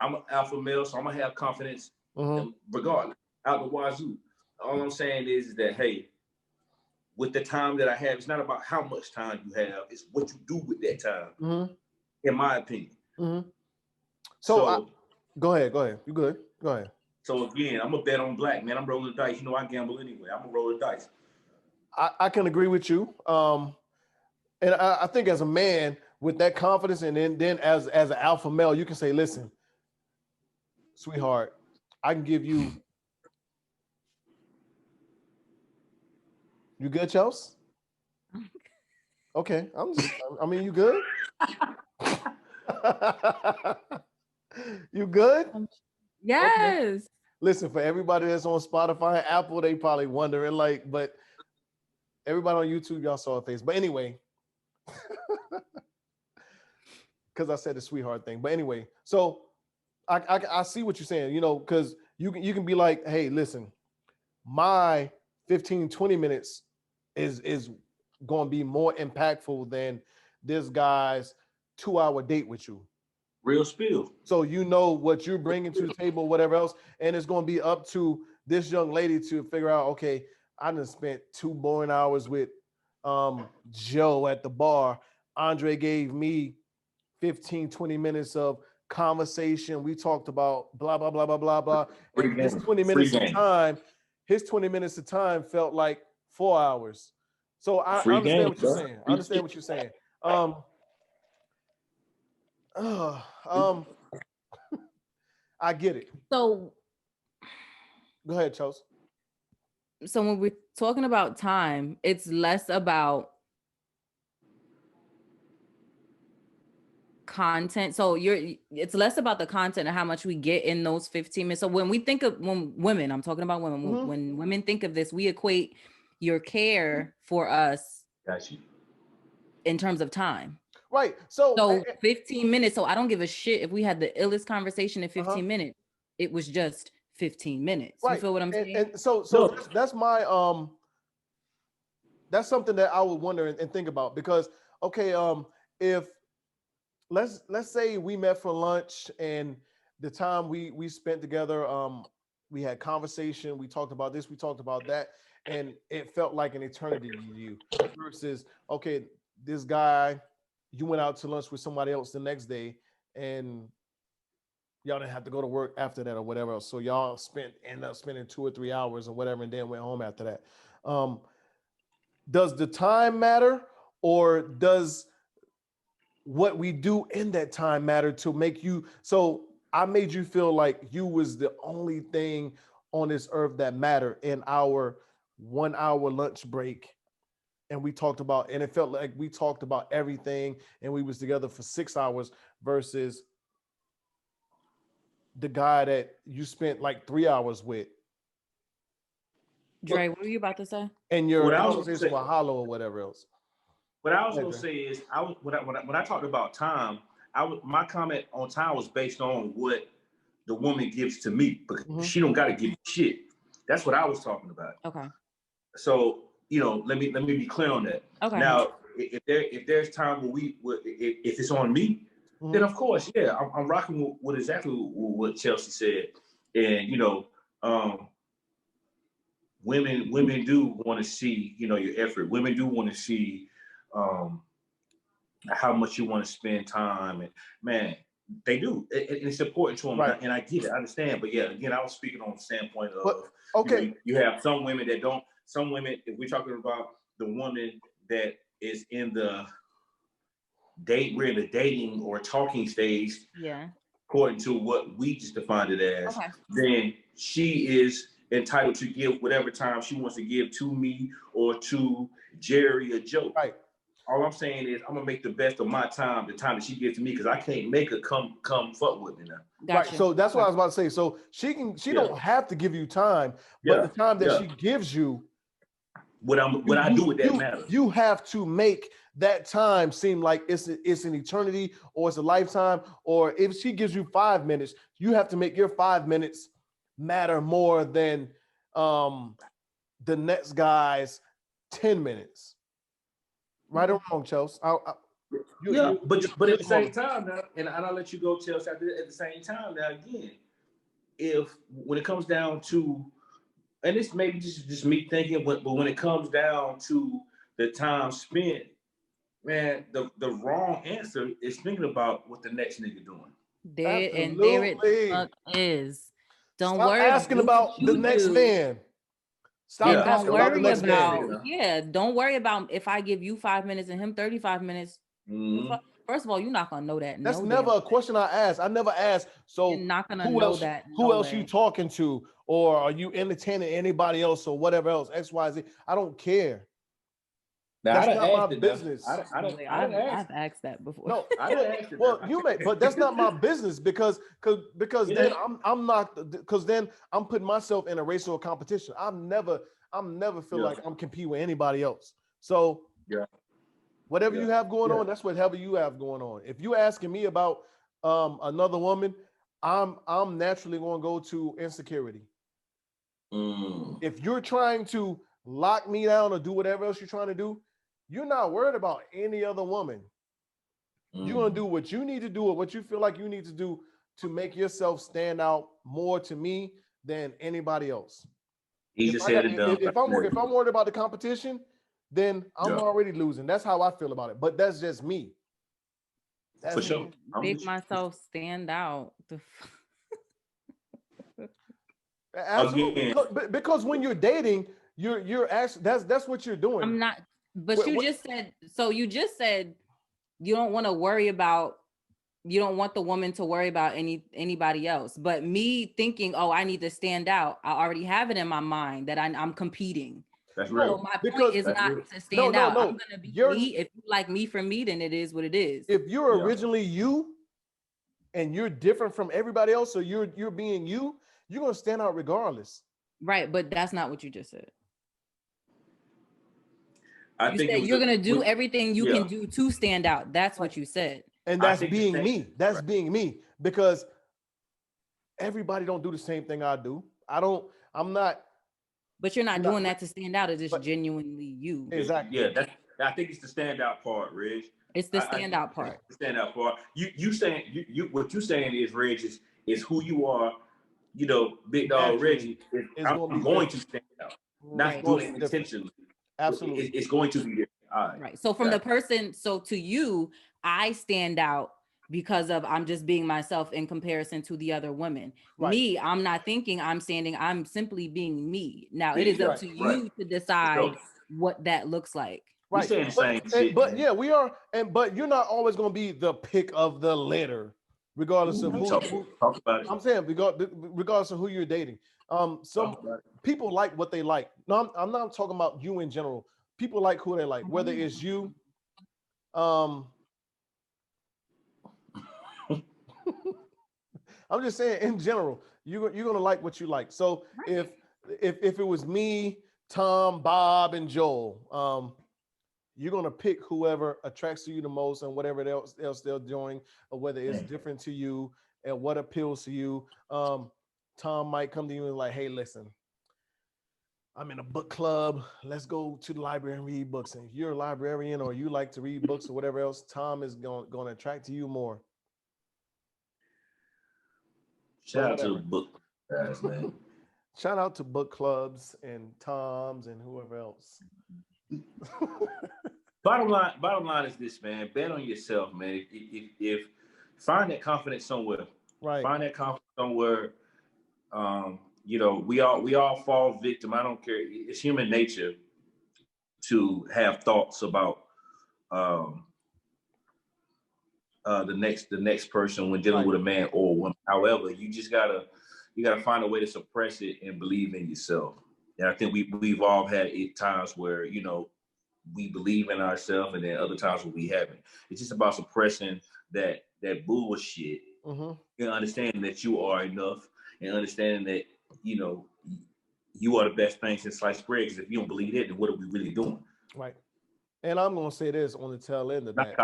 I'm an alpha male, so I'm gonna have confidence regardless, out the wazoo. All I'm saying is that, hey, with the time that I have, it's not about how much time you have, it's what you do with that time, in my opinion. So go ahead. You good? Go ahead. So again, I'm a bet on black, man. I'm rolling the dice. You know, I gamble anyway. I'm gonna roll the dice. I can agree with you. And I think as a man with that confidence, and then as an alpha male, you can say, listen, sweetheart, I can give you. You good, Chelsea? Okay. You good? You good? Yes. Okay. Listen, for everybody that's on Spotify and Apple, they probably wondering, like, but everybody on YouTube, y'all saw her face. But anyway, because I said the sweetheart thing. But anyway, so I see what you're saying, you know, because you can be like, hey, listen, my 15, 20 minutes is going to be more impactful than this guy's 2-hour date with you. Real spill. So you know what you're bringing to the table, whatever else, and it's going to be up to this young lady to figure out, okay, I done spent 2 boring hours with Joe at the bar. Andre gave me 15, 20 minutes of conversation. We talked about blah, blah, blah, blah, blah, blah. And his 20 minutes of time felt like 4 hours. So I understand what you're saying. I understand what you're saying. I get it. So go ahead, Chelsea. So when we're talking about time, it's less about content. So it's less about the content and how much we get in those 15 minutes. So when we think of women, I'm talking about women, when women think of this, we equate your care for us in terms of time. Right. So 15 minutes. So I don't give a shit if we had the illest conversation in 15 minutes. It was just 15 minutes. Right. You feel what I'm saying? And so that's my that's something that I would wonder and think about, because if let's say we met for lunch and the time we spent together, we had conversation, we talked about this, we talked about that, and it felt like an eternity to you, versus this guy, you went out to lunch with somebody else the next day and y'all didn't have to go to work after that or whatever else. So y'all ended up spending 2 or 3 hours or whatever, and then went home after that. Does the time matter, or does what we do in that time matter to make you? So I made you feel like you was the only thing on this earth that mattered in our 1 hour lunch break. And we talked about, and it felt like we talked about everything, and we was together for 6 hours, versus the guy that you spent like 3 hours with. Dre, what were you about to say? And your conversation with Hollow or whatever else. What I was gonna say is, when I talked about time, my comment on time was based on what the woman gives to me, because she don't got to give me shit. That's what I was talking about. Okay. So let me be clear on that. Okay. Now, if there's time where if it's on me, then of course, yeah, I'm rocking with exactly what Chelsea said. And women do want to see, your effort. Women do want to see how much you want to spend time, and man, they do. It's important to them, right. And I get it, I understand. But yeah, again, I was speaking on the standpoint of, okay, you have some women that don't. Some women, if we're talking about the woman that is in the we're in the dating or talking stage, yeah, according to what we just defined it as, then she is entitled to give whatever time she wants to give to me or to Jerry or Joe. Right. All I'm saying is I'm gonna make the best of my time, the time that she gives to me, because I can't make her come fuck with me now. Gotcha. Right. So that's what I was about to say. So she don't have to give you time, but the time that she gives you, what I do with that matters. You have to make that time seem like it's an eternity or it's a lifetime. Or if she gives you 5 minutes, you have to make your 5 minutes matter more than the next guy's 10 minutes. Right or wrong, Chelsea? But at the same time now, and I'll let you go, Chelsea. At the same time now, again, when it comes down to, and this maybe just me thinking, but when it comes down to the time spent, man, the wrong answer is thinking about what the next nigga doing. There it is. Don't Stop worry asking about the next man. Stop asking about the next man. Yeah, don't worry about if I give you 5 minutes and him 35 minutes. Mm-hmm. First of all, you're not gonna know that. That's never a question I ask. I never ask. So you're not gonna know that. Who else you talking to, or are you entertaining anybody else, or whatever else? X, Y, Z. I don't care. Now, that's not my business. I've asked that before. No, well, you may, but that's not my business because then I'm not, because then I'm putting myself in a race or a competition. I'm never feel like I'm competing with anybody else. So whatever you have going on, that's whatever you have going on. If you asking me about another woman, I'm naturally going to go to insecurity. If you're trying to lock me down or do whatever else you're trying to do, you're not worried about any other woman. You're going to do what you need to do or what you feel like you need to do to make yourself stand out more to me than anybody else. If I'm worried about the competition, then I'm already losing. That's how I feel about it. But that's just me. For sure. Make myself stand out. Absolutely. Because when you're dating, you're actually that's what you're doing. I'm not. But you just said you don't want to worry about. You don't want the woman to worry about anybody else. But me thinking, oh, I need to stand out. I already have it in my mind that I'm competing. That's real. So my point is not to stand out. I'm gonna be me. If you like me for me, then it is what it is. If you're originally you, and you're different from everybody else, so you're being you, you're gonna stand out regardless. Right, but that's not what you just said. You said you're gonna do everything you can do to stand out. That's what you said. And that's being me. That's being me, because everybody don't do the same thing I do. I'm not. But you're not doing that to stand out. It's just genuinely you. Exactly. Yeah, I think it's the standout part, Reg. It's the standout part. The standout part. You saying what you saying is, Reg, is who you are. You know, big dog Reggie. I'm going to stand out, not doing it intentionally. Absolutely, it's going to be there. Right. So from the person, so to you, I stand out because of I'm just being myself in comparison to the other women. Right. Me, I'm not thinking I'm standing. I'm simply being me. Now it is up to you to decide what that looks like. Right. Saying the same shit, but yeah, we are. But you're not always going to be the pick of the litter, regardless of who. Talk about it. I'm saying regardless of who you're dating. Some people like what they like. No, I'm not talking about you in general. People like who they like, whether it's you. I'm just saying in general, you're gonna like what you like. So if it was me, Tom, Bob, and Joel, you're gonna pick whoever attracts to you the most and whatever else they're doing, or whether it's different to you and what appeals to you. Tom might come to you and like, hey, listen, I'm in a book club. Let's go to the library and read books. And if you're a librarian or you like to read books or whatever else, Tom is going to attract to you more. Shout out to the book guys, man. Shout out to book clubs and Toms and whoever else. Bottom line is this, man. Bet on yourself, man. If find that confidence somewhere, right? Find that confidence somewhere. You know, we all fall victim. I don't care. It's human nature to have thoughts about the next person when dealing with a man or a woman. However, you gotta find a way to suppress it and believe in yourself. And I think we've all had times where, you know, we believe in ourselves, and then other times when we haven't. It's just about suppressing that bullshit and understanding that you are enough, and understanding that, you know, you are the best thing since sliced bread. Because if you don't believe it, then what are we really doing? Right. And I'm gonna say this on the tail end of that.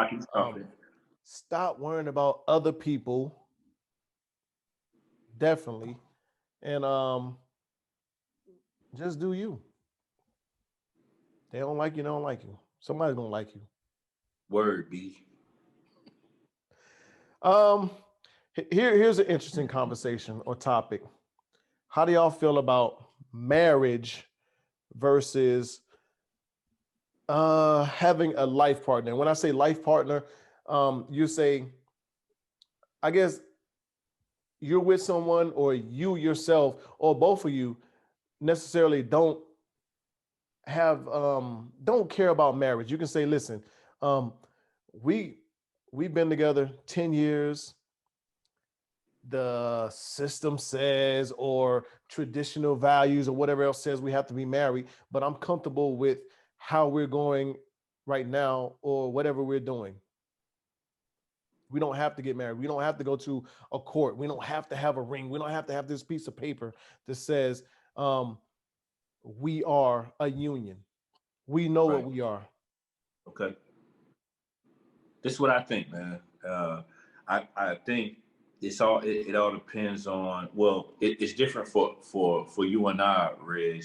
Stop worrying about other people. Definitely. And just do you. They don't like you, they don't like you. Somebody's gonna like you. Word B. Here's an interesting conversation or topic. How do y'all feel about marriage versus having a life partner? And when I say life partner, you say, I guess you're with someone, or you yourself, or both of you necessarily don't care about marriage. You can say, listen, we've been together 10 years. The system says, or traditional values or whatever else says, we have to be married, but I'm comfortable with how we're going right now, or whatever we're doing. We don't have to get married. We don't have to go to a court. We don't have to have a ring. We don't have to have this piece of paper that says we are a union. We know what we are. Okay. This is what I think, man. I think it all depends on, well, it's different for you and I, Reg,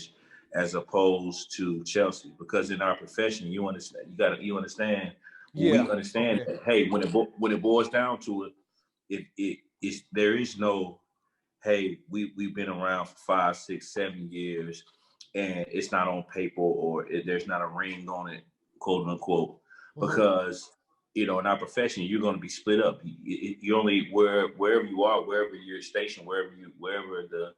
as opposed to Chelsea, because in our profession, you understand we understand that, hey, when it boils down to it there is no, hey, we've been around for 5, 6, 7 years and it's not on paper, or there's not a ring on it, quote unquote, because you know, in our profession, you're going to be split up. You only wherever you are, wherever you're stationed, wherever the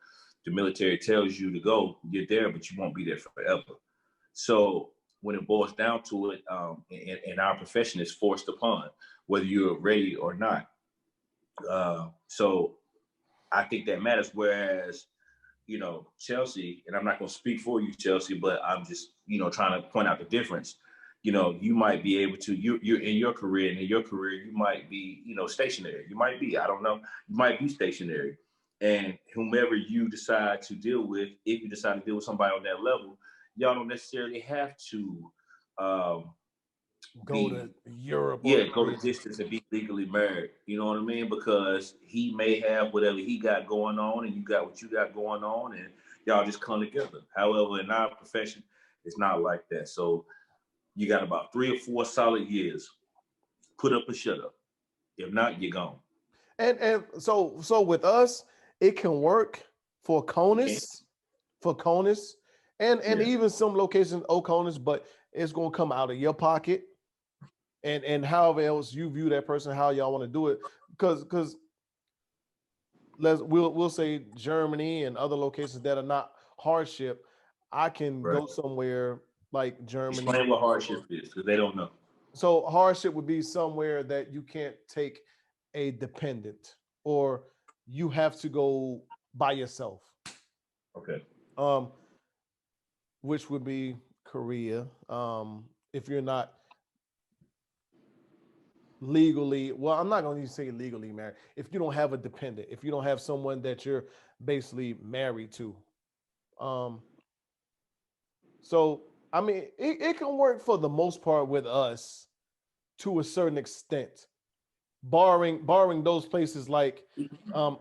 military tells you to go, you're there, but you won't be there forever. So when it boils down to it, in our profession, is forced upon, whether you're ready or not. So I think that matters. Whereas, you know, Chelsea, and I'm not going to speak for you, Chelsea, but I'm just, you know, trying to point out the difference. You know, you might be able to, you're in your career, and in your career, you might be, you know, stationary. You might be, I don't know, you might be stationary. And whomever you decide to deal with, if you decide to deal with somebody on that level, y'all don't necessarily have to go to Europe. Yeah, go the distance and be legally married. You know what I mean? Because he may have whatever he got going on, and you got what you got going on, and y'all just come together. However, in our profession, it's not like that. So you got about 3 or 4 solid years. Put up or shut up. If not, you're gone. And so with us, it can work for Conus, and even some locations, Oconus, but it's gonna come out of your pocket, and however else you view that person, how y'all want to do it, because we'll say Germany and other locations that are not hardship. I can go somewhere like Germany. Explain what hardship is, because they don't know. So hardship would be somewhere that you can't take a dependent, or you have to go by yourself. Okay. Which would be Korea. If you're not legally, well, I'm not going to say legally married. If you don't have a dependent, if you don't have someone that you're basically married to. So, I mean, it can work for the most part with us to a certain extent, barring those places like,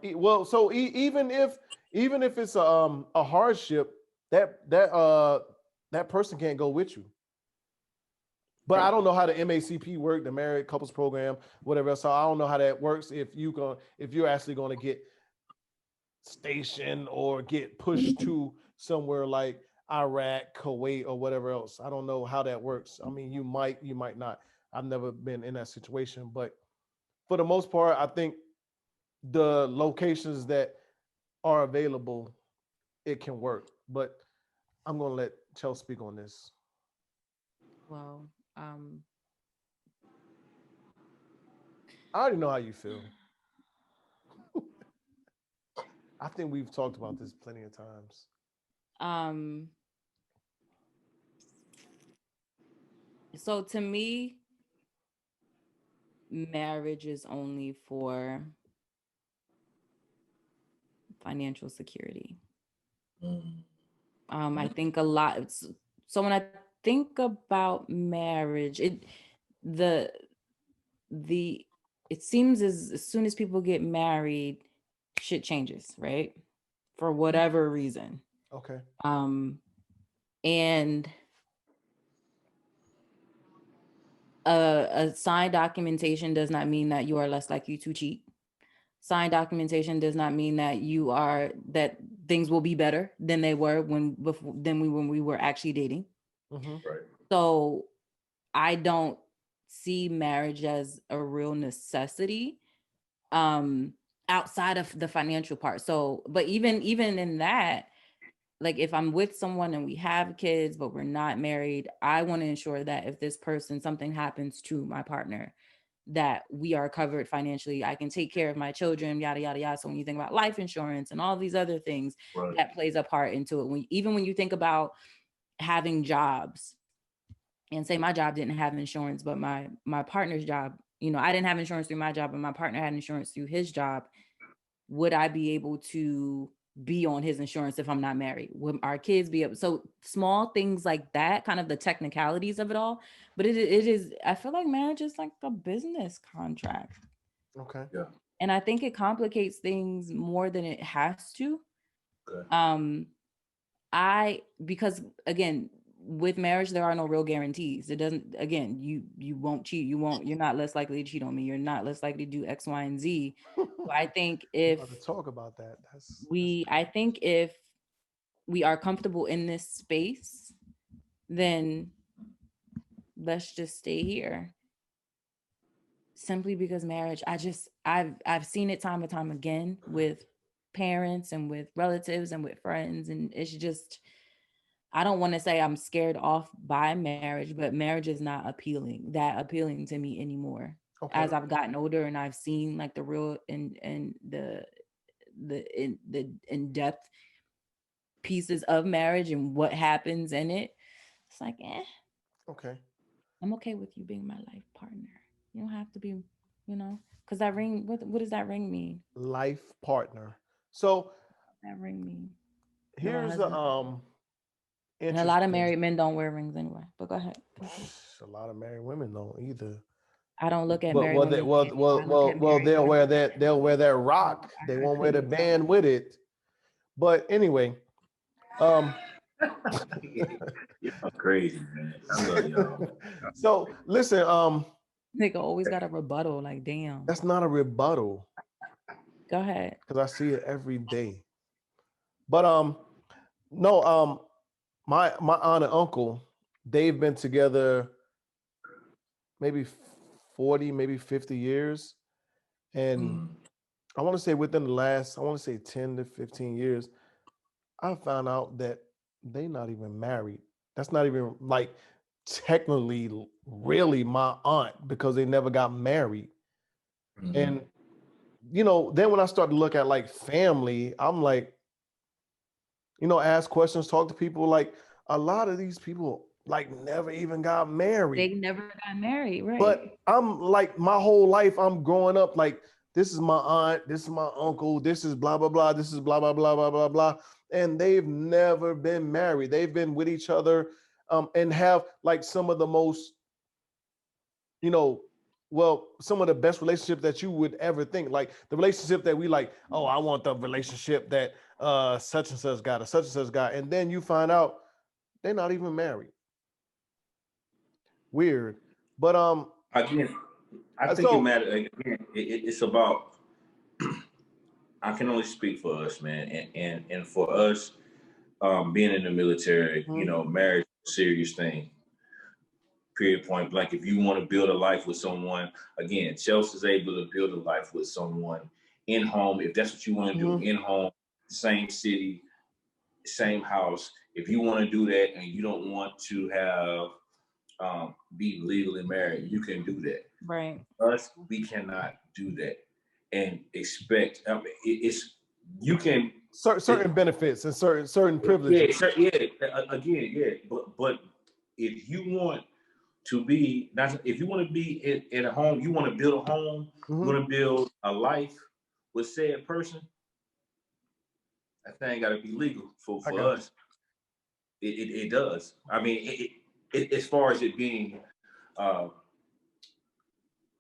even if it's a hardship, that person can't go with you. But I don't know how the MACP work, the Married Couples Program, whatever. So I don't know how that works. If you're actually going to get stationed or get pushed to somewhere like Iraq, Kuwait, or whatever else. I don't know how that works. I mean, you might not. I've never been in that situation, but for the most part, I think the locations that are available, it can work. But I'm gonna let Chelsea speak on this. Well, I already know how you feel. I think we've talked about this plenty of times. So to me, marriage is only for financial security. I think a lot. So when I think about marriage, it seems as soon as people get married, shit changes, right? For whatever reason. Okay. And a signed documentation does not mean that you are less likely to cheat. Signed documentation does not mean that that things will be better than they were when we were actually dating. Mm-hmm. Right. So I don't see marriage as a real necessity outside of the financial part. So, but even in that, like if I'm with someone and we have kids, but we're not married, I want to ensure that if this person, something happens to my partner, that we are covered financially. I can take care of my children, yada, yada, yada. So when you think about life insurance and all these other things, Right. that plays a part into it. Even when you think about having jobs, and say my job didn't have insurance, but my partner's job, I didn't have insurance through my job, but my partner had insurance through his job. Would I be able to be on his insurance if I'm not married? Would our kids be able? So small things like that, kind of the technicalities of it all. But it is, I feel like marriage is like a business contract. Okay. Yeah. And I think it complicates things more than it has to. Okay. Because again, with marriage, there are no real guarantees. It doesn't, again, you won't cheat. You're not less likely to cheat on me. You're not less likely to do X, Y, and Z. So I think if to talk about that, I think if we are comfortable in this space, then let's just stay here. Simply because marriage, I've seen it time and time again with parents and with relatives and with friends, and it's just, I don't want to say I'm scared off by marriage, but marriage is not appealing to me anymore. Okay. As I've gotten older and I've seen like the real and the in-depth pieces of marriage and what happens in it, it's like, okay, I'm okay with you being my life partner. You don't have to be, because that ring, what does that ring mean? Life partner. So that ring mean? Here's the and a lot of married men don't wear rings anyway. But go ahead. A lot of married women don't either. I don't look at married women. Well, they'll wear that rock. They won't wear the band with it. But anyway, You're crazy, man. I love y'all. So listen, nigga always got a rebuttal. Like, damn. That's not a rebuttal. Go ahead. Because I see it every day. But no, my aunt and uncle, they've been together maybe 40, maybe 50 years. And I want to say within the last, 10 to 15 years, I found out that they're not even married. That's not even like technically really my aunt, because they never got married. And then when I start to look at like family, I'm like, ask questions, talk to people. Like a lot of these people like never even got married. They never got married, right? But I'm like, my whole life I'm growing up like, this is my aunt, this is my uncle, this is blah blah blah, this is blah blah blah blah blah blah, and they've never been married. They've been with each other, and have like some of the most, some of the best relationships that you would ever think. Like the relationship that we like, oh, I want the relationship that such and such got, or such and such got, and then you find out they're not even married. Weird. But again, I think it matters. Again, it's about I can only speak for us, man, and for us, being in the military, you know, marriage is a serious thing. Period, point blank. If you want to build a life with someone, again, Chelsea's able to build a life with someone in home. If that's what you want to do, in home, same city, same house. If you want to do that and you don't want to have be legally married, you can do that. Right. Us, we cannot do that and expect. I mean, it's you can certain benefits and certain privileges. Again, yeah. But if you want to be, if you want to be in a home, you want to build a home, you want to build a life with said person. That thing got to be legal for us. It does. I mean, as far as it being, I'm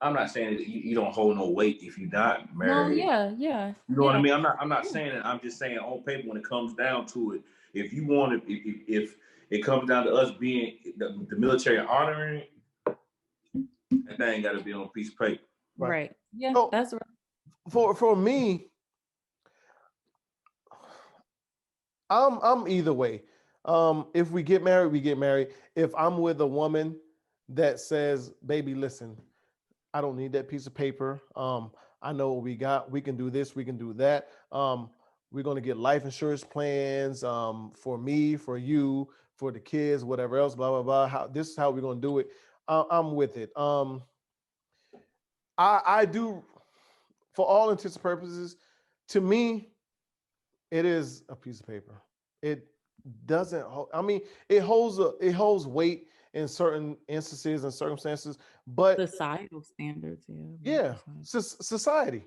not saying that you don't hold no weight if you're not married. No, yeah. You know what I mean? I'm not saying that. I'm just saying on paper when it comes down to it, if you want to, if it comes down to us being the military honoring it, that thing got to be on a piece of paper. Right. Yeah, so, that's right. For me, I'm either way. If we get married, we get married. If I'm with a woman that says, "Baby, listen, I don't need that piece of paper. I know what we got. We can do this. We can do that. We're going to get life insurance plans for me, for you, for the kids, whatever else, blah, blah, blah. This is how we're going to do it. I'm with it. I do, for all intents and purposes, to me, it is a piece of paper. It doesn't hold, I mean, it holds weight in certain instances and circumstances, but Societal standards, society.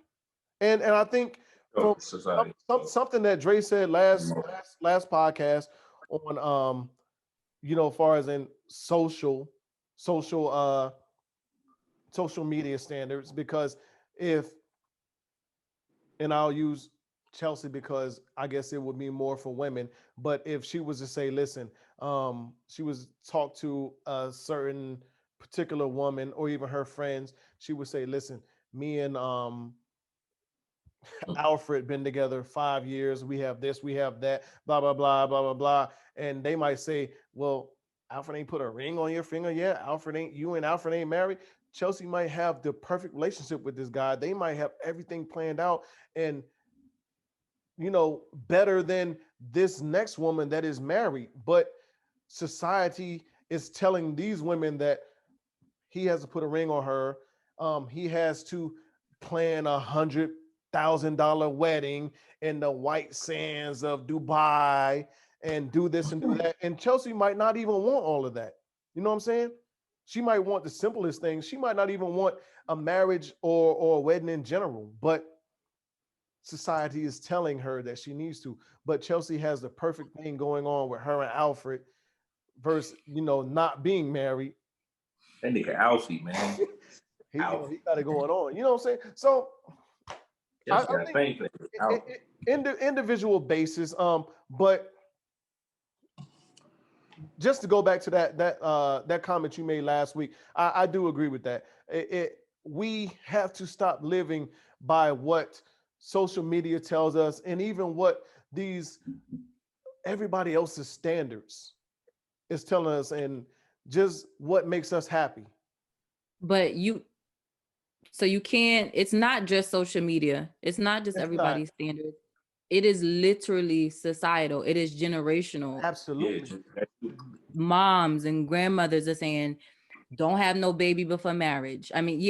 And I think from society. something that Dre said last podcast on as far as in social social media standards, because and I'll use Chelsea because I guess it would be more for women. But if she was to say, listen, she was talk to a certain particular woman or even her friends, she would say, listen, me and Alfred been together 5 years. We have this, we have that, blah, blah, blah, blah, blah, blah. And they might say, well, Alfred ain't put a ring on your finger yet. You and Alfred ain't married. Chelsea might have the perfect relationship with this guy. They might have everything planned out and better than this next woman that is married. But society is telling these women that he has to put a ring on her. He has to plan $100,000 wedding in the white sands of Dubai and do this and do that. And Chelsea might not even want all of that. You know what I'm saying? She might want the simplest things. She might not even want a marriage or a wedding in general, but society is telling her that she needs to. But Chelsea has the perfect thing going on with her and Alfred versus, not being married. That nigga Alfie, man. he got it going on. You know what I'm saying? So I think individual basis. But just to go back to that comment you made last week, I do agree with that. We have to stop living by what social media tells us, and even what everybody else's standards is telling us, and just what makes us happy. But you can't, it's not just social media. It's not just everybody's standards. It is literally societal. It is generational. Absolutely. Moms and grandmothers are saying, don't have no baby before marriage. I mean,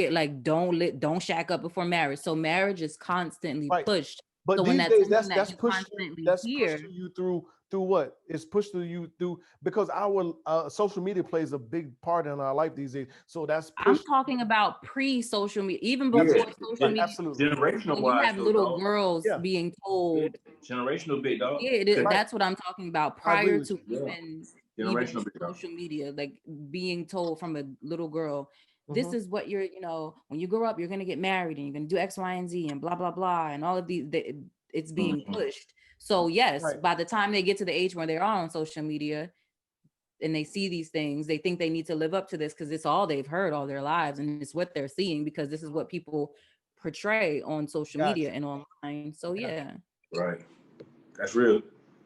don't shack up before marriage. So marriage is constantly pushed. But so these days, that's pushed to you through what? It's pushed to you through, because our social media plays a big part in our life these days. So that's pushed. I'm talking about pre-social media, even before social media. Absolutely. Generational wise, you have little girls being told. Generational big dog. Yeah, that's what I'm talking about. Prior to even generational social media, like being told from a little girl, this is what you're, when you grow up, you're going to get married and you're going to do X, Y, and Z and blah, blah, blah. And all of these, it's being pushed. So yes, by the time they get to the age where they're on social media and they see these things, they think they need to live up to this because it's all they've heard all their lives. And it's what they're seeing because this is what people portray on social Gotcha. media and online. So yeah. Right. That's real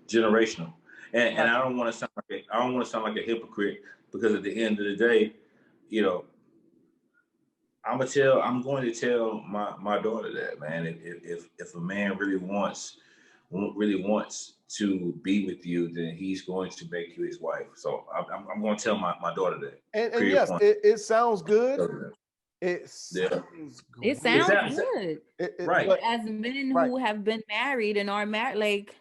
generational. And Right. I don't want to sound like a hypocrite, because at the end of the day, you know, I'm going to tell my daughter that, man, if a man really wants to be with you, then he's going to make you his wife. So I'm going to tell my daughter that. And yes, it sounds good. It Yeah. sounds It great. sounds good. Right. But as men who have been married and are married, like,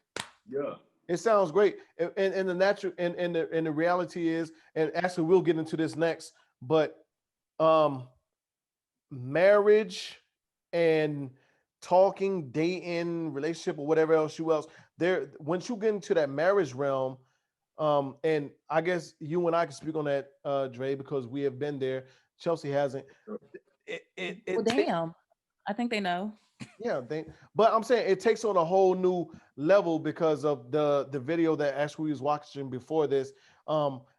yeah, it sounds great. And the natural and the reality is, and actually we'll get into this next, but marriage and talking, dating, relationship, or whatever else there, once you get into that marriage realm, and I guess you and I can speak on that, Dre, because we have been there. Chelsea hasn't. well, damn, I think they know. Yeah, but I'm saying it takes on a whole new level because of the video that actually was watching before this.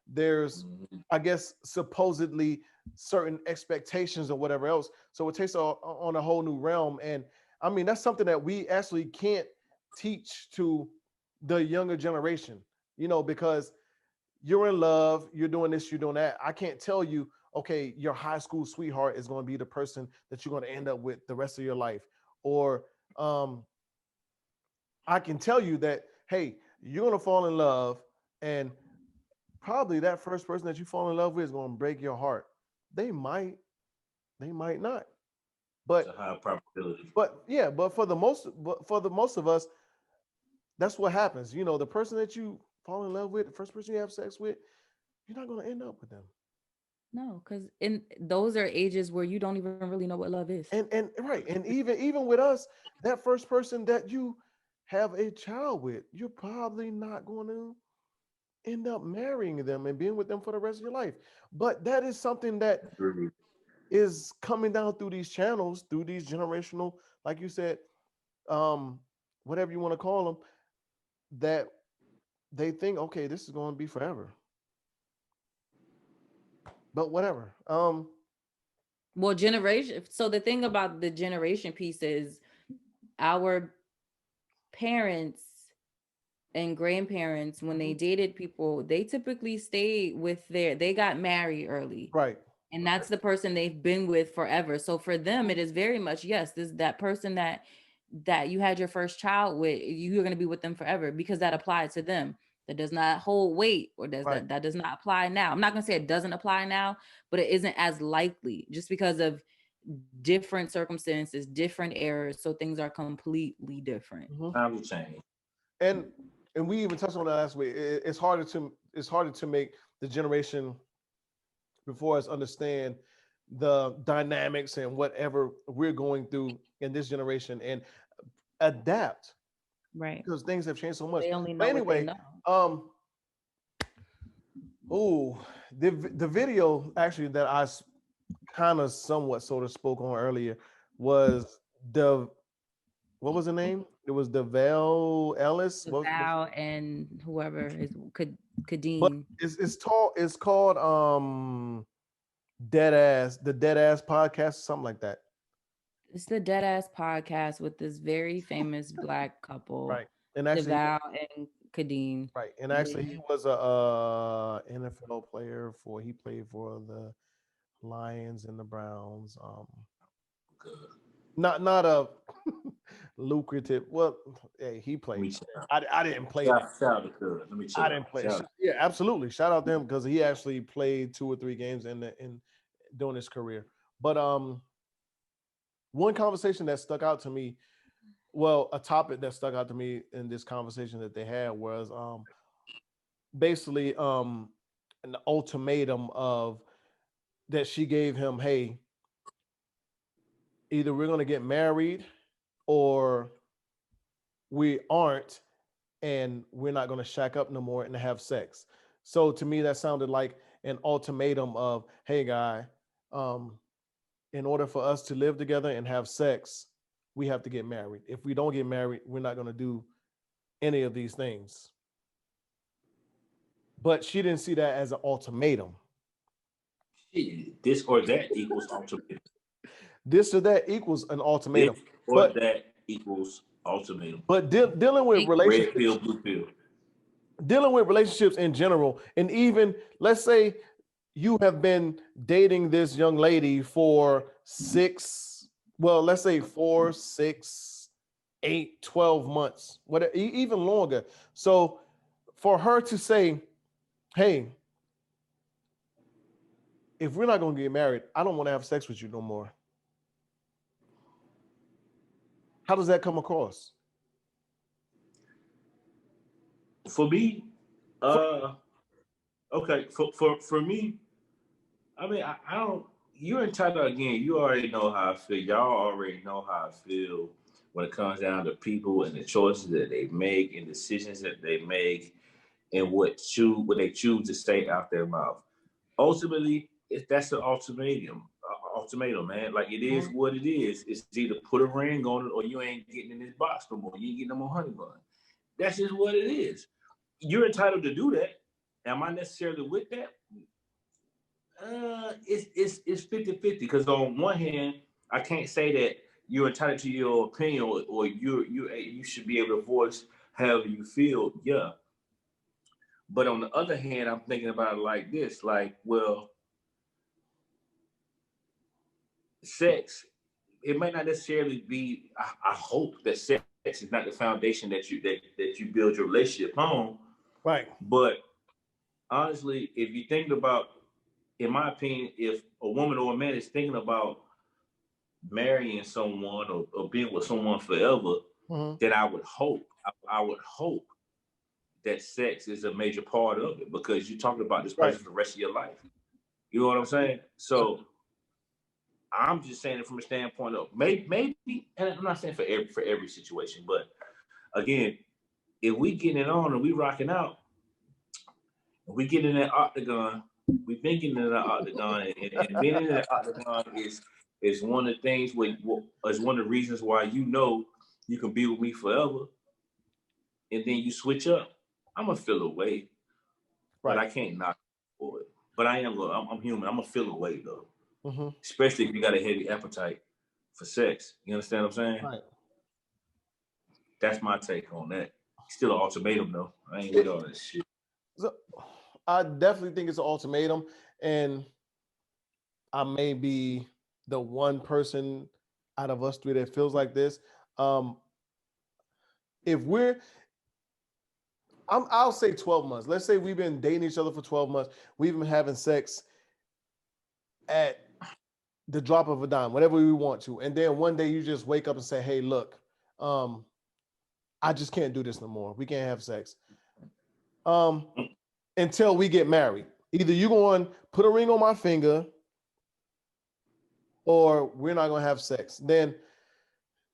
There's, I guess, supposedly certain expectations or whatever else. So it takes on a whole new realm. And I mean, that's something that we actually can't teach to the younger generation, because you're in love, you're doing this, you're doing that. I can't tell you, okay, your high school sweetheart is going to be the person that you're going to end up with the rest of your life. Or I can tell you that, hey, you're going to fall in love, and probably that first person that you fall in love with is going to break your heart. They might not. But it's a high probability. But for the most of us, that's what happens. The person that you fall in love with, the first person you have sex with, you're not going to end up with them. No, because in those are ages where you don't even really know what love is. And right, and even with us, that first person that you have a child with, you're probably not going to end up marrying them and being with them for the rest of your life. But that is something that is coming down through these channels, through these generational, like you said, whatever you want to call them, that they think, okay, this is going to be forever. But whatever. Well, generation. So the thing about the generation piece is our parents and grandparents, when they dated people, they typically stayed with they got married early. Right. And that's the person they've been with forever. So for them, it is very much, yes, that person that you had your first child with, you're going to be with them forever, because that applied to them. That does not hold weight, or that does not apply now. I'm not going to say it doesn't apply now, but it isn't as likely, just because of different circumstances, different errors. So things are completely different. I'm saying. And we even touched on that last week. It's harder to make the generation before us understand the dynamics and whatever we're going through in this generation and adapt. Right. Because things have changed so much. They only know but anyway, the video actually that I kind of somewhat sort of spoke on earlier was what was the name? It was DeVale Ellis. DeVale and whoever is Kadeem. But it's called the Dead Ass Podcast, something like that. It's the Dead Ass Podcast with this very famous Black couple, right? And actually, DeVale and Kadeem, right? And actually, he was a NFL player he played for the Lions and the Browns. Not a lucrative. Well, hey, he played. I didn't play. Shout Let me check. I didn't play. Yeah, absolutely. Shout out to him because he actually played 2 or 3 games in during his career. But one conversation that stuck out to me, a topic that stuck out to me in this conversation that they had was basically an ultimatum of that she gave him. Hey, either we're going to get married or we aren't, and we're not going to shack up no more and have sex. So to me, that sounded like an ultimatum of, hey, guy, in order for us to live together and have sex, we have to get married. If we don't get married, we're not going to do any of these things. But she didn't see that as an ultimatum. This or that equals ultimatum. This or that equals an ultimatum. This or that equals ultimatum. But dealing with Red pill, relationships, blue pill. dealing with relationships in general, and even let's say you have been dating this young lady for let's say 4, 6, 8, 12 months, whatever, even longer. So for her to say, hey, if we're not going to get married, I don't want to have sex with you no more. How does that come across? For me, okay, for me, I mean, I don't. You're entitled again. You already know how I feel. Y'all already know how I feel when it comes down to people and the choices that they make and decisions that they make and what they choose to say out their mouth. Ultimately, that's an ultimatum, man. Like it is what it is. It's either put a ring on it or you ain't getting in this box no more. You ain't getting no more honey bun. That's just what it is. You're entitled to do that. Am I necessarily with that? It's 50-50 because on one hand, I can't say that you're entitled to your opinion or you should be able to voice however you feel. Yeah. But on the other hand, I'm thinking about it like this, like, well, sex, it might not necessarily be, I hope that sex is not the foundation that you build your relationship on. Right. But honestly, if you think about, in my opinion, if a woman or a man is thinking about marrying someone or being with someone forever, then I would hope that sex is a major part of it because you're talking about this person for the rest of your life. You know what I'm saying? So I'm just saying it from a standpoint of maybe, and I'm not saying for every situation, but again, if we getting it on and we rocking out, we get in that octagon. We've been getting in that octagon, and being in that octagon is one of the things is one of the reasons why you know you can be with me forever. And then you switch up, I'm gonna feel away, but I can't knock for it. But I'm human. I'm gonna feel away though, especially if you got a heavy appetite for sex. You understand what I'm saying? Right. That's my take on that. Still an ultimatum though. I ain't with all this shit. So, I definitely think it's an ultimatum, and I may be the one person out of us three that feels like this. I'll say 12 months. Let's say we've been dating each other for 12 months. We've been having sex at the drop of a dime, whenever we want to. And then one day you just wake up and say, hey, look, I just can't do this no more. We can't have sex. Until we get married. Either you're going to put a ring on my finger or we're not going to have sex. Then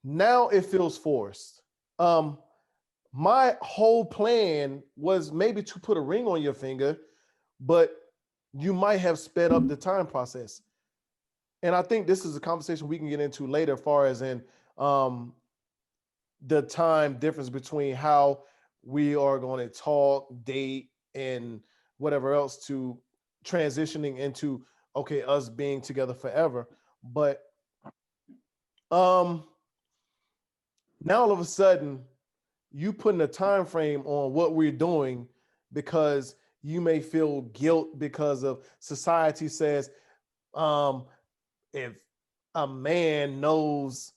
now it feels forced. My whole plan was maybe to put a ring on your finger, but you might have sped up the time process. And I think this is a conversation we can get into later, as far as in the time difference between how we are going to talk, date, and whatever else to transitioning into, okay, us being together forever. But now all of a sudden, you putting a time frame on what we're doing because you may feel guilt because of society says, if a man knows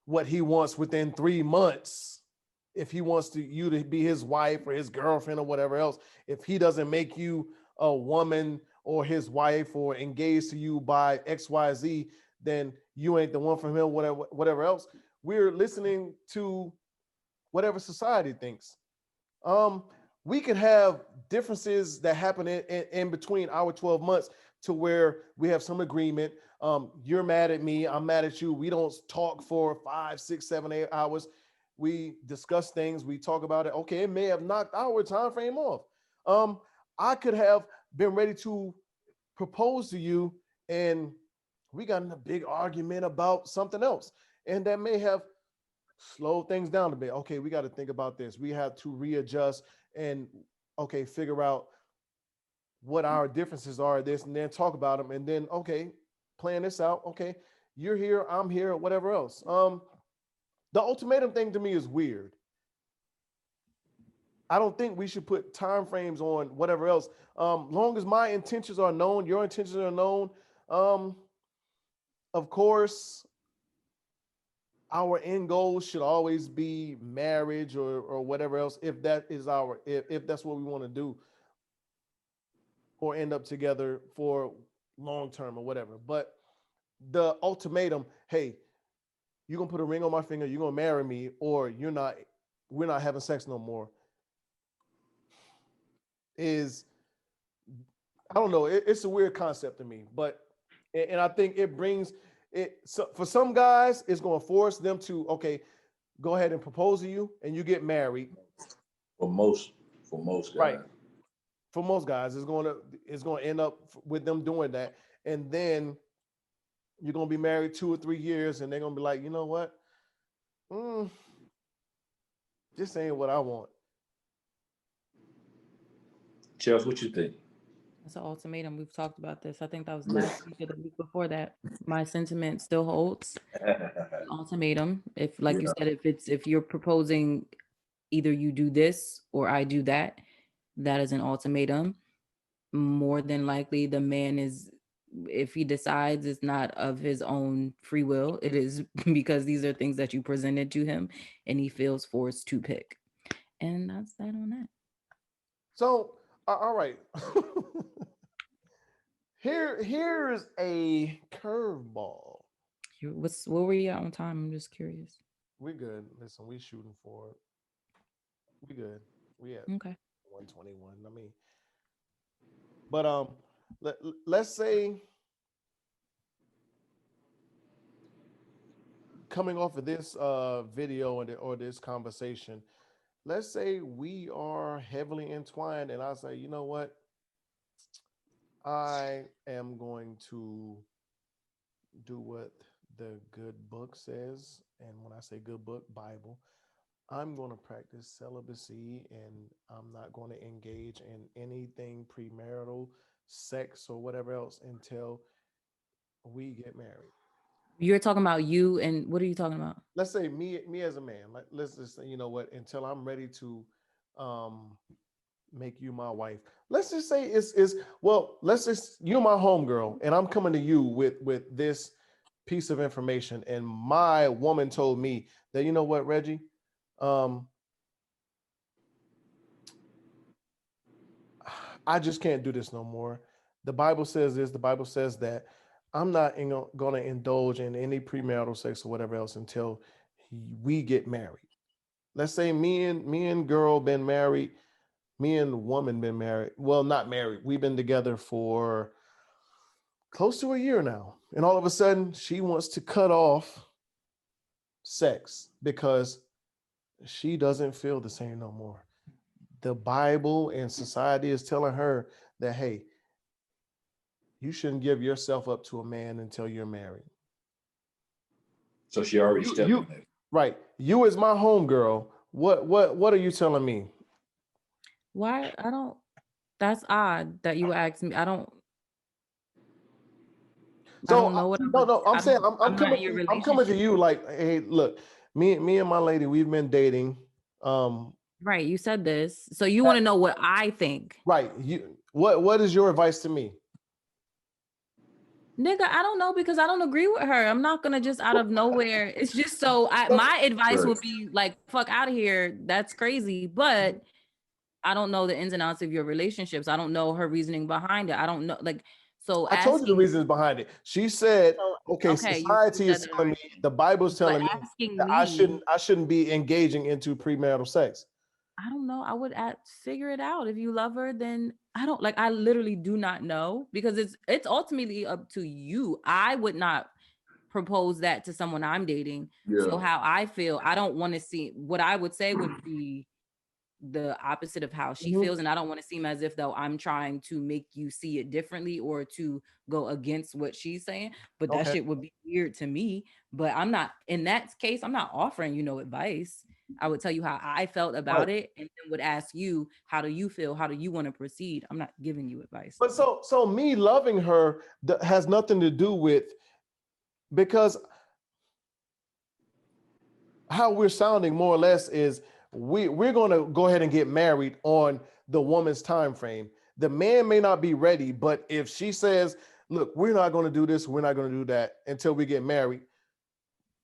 what he wants within 3 months, if he wants you to be his wife or his girlfriend or whatever else, if he doesn't make you a woman or his wife or engaged to you by XYZ, then you ain't the one for him, whatever else. We're listening to whatever society thinks. We could have differences that happen in between our 12 months to where we have some agreement. You're mad at me, I'm mad at you. We don't talk for 5, 6, 7, 8 hours. We discuss things, we talk about it. Okay, it may have knocked our time frame off. I could have been ready to propose to you and we got in a big argument about something else. And that may have slowed things down a bit. Okay, we got to think about this. We have to readjust and, okay, figure out what our differences are, this, and then talk about them. And then, okay, plan this out. Okay, you're here, I'm here, whatever else. The ultimatum thing to me is weird. I don't think we should put time frames on whatever else. Long as my intentions are known, your intentions are known. Of course, our end goal should always be marriage or whatever else, if that is if that's what we want to do, or end up together for long term or whatever. But the ultimatum, hey, you're gonna put a ring on my finger, you're gonna marry me, or we're not having sex no more, is, I don't know, it's a weird concept to me. But and I think it brings it, so for some guys, it's going to force them to, okay, go ahead and propose to you and you get married. For most guys. Right. For most guys, it's going to end up with them doing that. And then you're going to be married 2 or 3 years and they're going to be like, you know what? This ain't what I want. Chelsea, what you think? That's an ultimatum. We've talked about this. I think that was last week or the week before that. My sentiment still holds. Ultimatum. If, like you said, if you're proposing, either you do this or I do that, that is an ultimatum. More than likely, the man is, if he decides it's not of his own free will, it is because these are things that you presented to him and he feels forced to pick. And that's that on that. So, all right. Here's a curveball. What were you at on time? I'm just curious. We good. Listen, we shooting for it. We good. We at okay. 121. I mean, but let's say coming off of this video or this conversation, let's say we are heavily entwined, and I say, you know what? I am going to do what the good book says. And when I say good book, Bible, I'm going to practice celibacy and I'm not going to engage in anything premarital, sex, or whatever else until we get married. You're talking about you, and what are you talking about? Let's say me as a man. Let's just say, you know what, until I'm ready to make you my wife. Let's just say let's just, you're my homegirl and I'm coming to you with this piece of information, and my woman told me that, you know what, Reggie, I just can't do this no more. The Bible says this, the Bible says that. I'm not going to indulge in any premarital sex or whatever else until we get married. Let's say me and girl been married. Me and woman been married. Well, not married. We've been together for close to a year now. And all of a sudden, she wants to cut off sex because she doesn't feel the same no more. The Bible and society is telling her that, hey, you shouldn't give yourself up to a man until you're married. So she already stepped in there. Right. You as my homegirl, what are you telling me? Why? That's odd that you asked me. I don't know what I'm saying I'm coming to you like, hey, look, me and my lady, we've been dating. Right. You said this. So you want to know what I think. Right. What is your advice to me? Nigga, I don't know, because I don't agree with her. I'm not gonna just out of nowhere. It's just so my advice would be like, fuck out of here. That's crazy. But I don't know the ins and outs of your relationships. I don't know her reasoning behind it. I don't know, like, so I told you the reasons behind it. She said, okay, society is telling me, the Bible's telling me that I shouldn't be engaging into premarital sex. I don't know. I would figure it out. If you love her, then I literally do not know, because it's ultimately up to you. I would not propose that to someone I'm dating. Yeah. So how I feel, I don't want to see, what I would say would be the opposite of how she feels. And I don't want to seem as if though I'm trying to make you see it differently or to go against what she's saying, but that shit would be weird to me. But I'm not, in that case, I'm not offering you no advice. I would tell you how I felt about it, and then would ask you, how do you feel? How do you want to proceed? I'm not giving you advice. But so me loving her has nothing to do with because how we're sounding more or less is we're going to go ahead and get married on the woman's time frame. The man may not be ready, but if she says, look, we're not going to do this, we're not going to do that until we get married,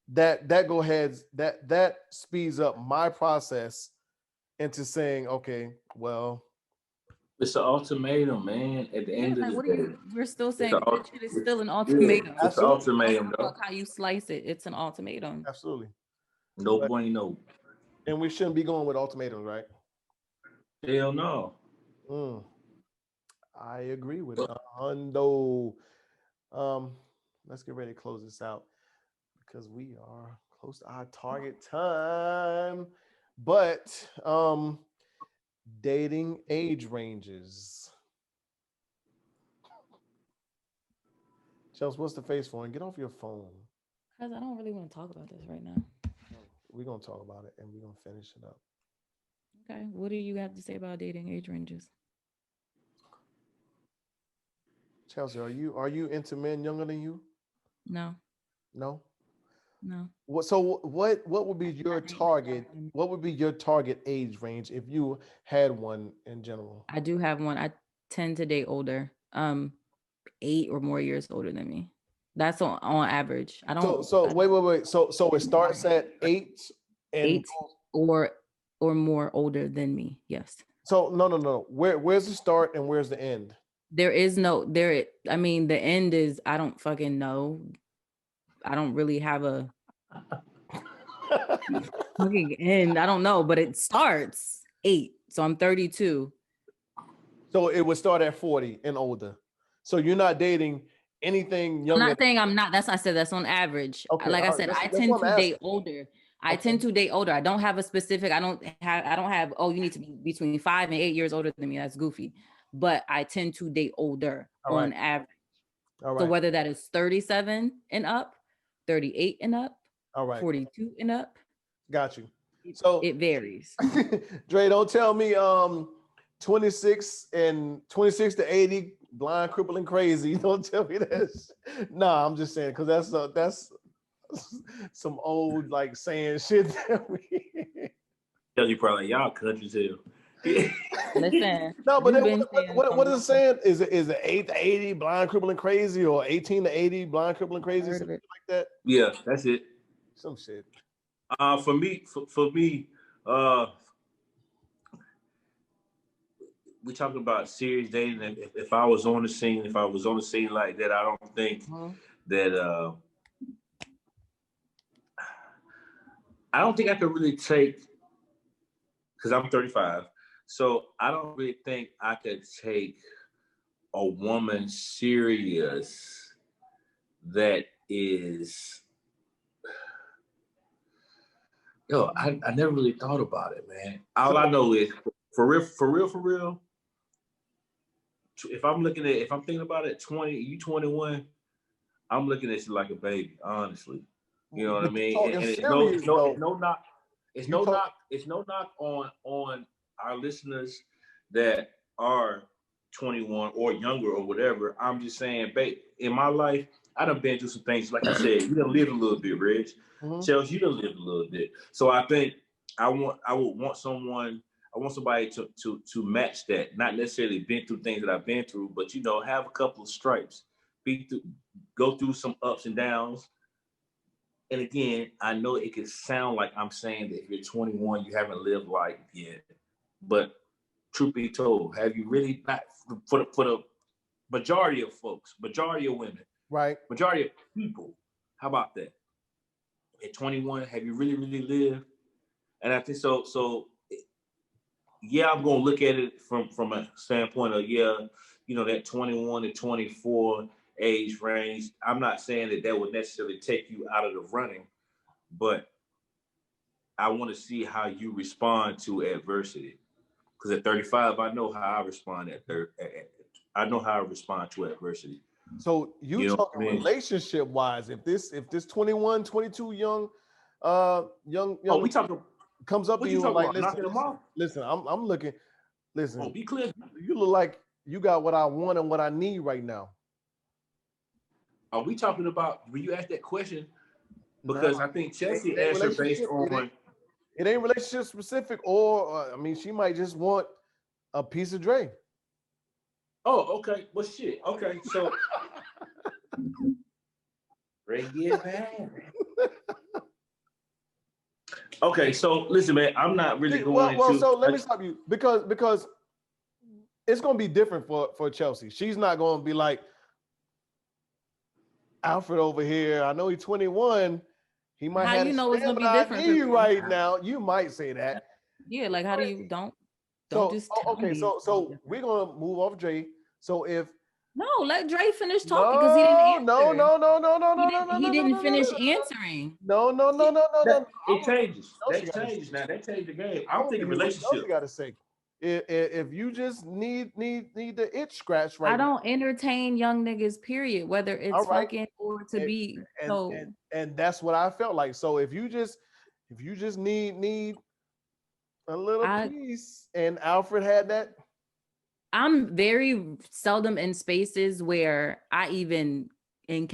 that go ahead, that speeds up my process into saying, okay, well, it's an ultimatum, man. At the end of the day, we're still saying that shit is still an ultimatum. It's an ultimatum, though. Fuck how you slice it, it's an ultimatum. Absolutely. No bueno. And we shouldn't be going with ultimatums, right? Hell no. I agree with it. Hundo. Let's get ready to close this out because we are close to our target time. But dating age ranges. Chelsea, what's the face for? And get off your phone. Because I don't really want to talk about this right now. We're going to talk about it and we're going to finish it up. Okay. What do you have to say about dating age ranges? Chelsea, are you into men younger than you? No. No? No. What would be your target? What would be your target age range if you had one in general? I do have one. I tend to date older, 8 or more years older than me. That's on average. I don't. So wait. So it starts at 8 and 8 or more older than me. Yes. So no. Where's the start and where's the end? There is no there. I mean, the end is I don't fucking know. I don't really have a fucking end. I don't know, but it starts 8. So I'm 32. So it would start at 40 and older. So you're not dating anything younger. I'm not saying I'm not. That's I said that's on average. Okay, like I said, I tend to date older. I tend to date older. I don't have a specific. I don't have. Oh, you need to be between 5 and 8 years older than me. That's goofy. But I tend to date older on average. All right. So whether that is 37 and up, 38 and up, all right, 42 and up. Got you. So it varies. Dre, don't tell me 26 to 80, blind, crippling, crazy. Don't tell me this. Nah, I'm just saying because that's some old like saying shit that we. Tell you probably y'all country too. Listen. No, but what is it saying? Is it 8 to 80, blind, crippling, crazy, or 18 to 80, blind, crippling, crazy, something like that? Yeah, that's it. Some shit. For me, we talking about serious dating. And if I was on the scene like that, I don't think that. I don't think I could really take, because I'm 35. So I don't really think I could take a woman serious that is, I never really thought about it, man. All I know is for real, if I'm thinking about it, 20, you 21, I'm looking at you like a baby, honestly. You know what I mean? And it's no knock on our listeners that are 21 or younger or whatever. I'm just saying, babe, in my life, I done been through some things. Like I said, you done lived a little bit, Reg. Chelsea, you done lived a little bit. So I think I want somebody to match that. Not necessarily been through things that I've been through, but have a couple of stripes, go through some ups and downs. And again, I know it could sound like I'm saying that if you're 21, you haven't lived life yet. But truth be told, have you really not, for the majority of folks, majority of women, right? Majority of people, how about that? At 21, have you really, really lived? And I think so yeah, I'm going to look at it from a standpoint of, that 21 to 24 age range. I'm not saying that would necessarily take you out of the running, but I want to see how you respond to adversity. Because at 35, I know how I respond I know how I respond to adversity. So you talking relationship wise, if this 21, 22 young we talking comes up to you like, listen, I'm looking, listen, be clear. You look like you got what I want and what I need right now. Are we talking about when you ask that question? Because No, I think Chelsea it ain't answered based relationship. on. It ain't relationship specific, or I mean, she might just want a piece of Dre. Oh, okay. Well, shit. Okay, so Ray get mad. Okay, so listen, man. I'm not really going Well, into. so let me stop you because it's gonna be different for Chelsea. She's not gonna be like Alfred over here. I know he's 21. He might How have you a know it's gonna be stamina different I for need me? right now. You might say that. Yeah, like how do you don't So just tell okay, me so it's gonna be we're different. gonna move off Dre. So if No, let Dre finish talking because he didn't answer. He didn't finish answering. No. It changes. No, she That gotta changes say. now. That changed the game. I I'm want to thinking hear what relationship. Chelsea got to say. If you just need the itch scratch right I now, don't entertain young niggas, period, whether it's all right, fucking or to be. and, So and that's what I felt like. So if you just need a little piece, and Alfred had that. I'm very seldom in spaces where I even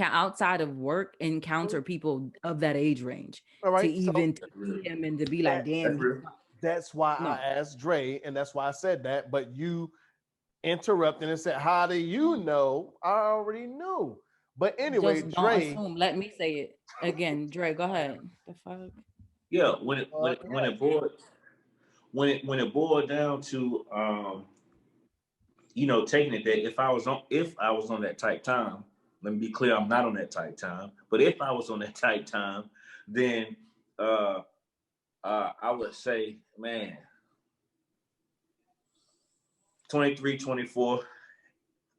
outside of work encounter people of that age range All right, to even see him and to be like, damn. That's why No. I asked Dre, and that's why I said that. But you interrupted and said, "How do you know?" I already knew. But anyway, Just don't Dre. assume. Let me say it again. Dre, go ahead. The fuck? Yeah, when it boiled down to taking it that if I was on that tight time, let me be clear, I'm not on that tight time. But if I was on that tight time, then I would say, man, 23, 24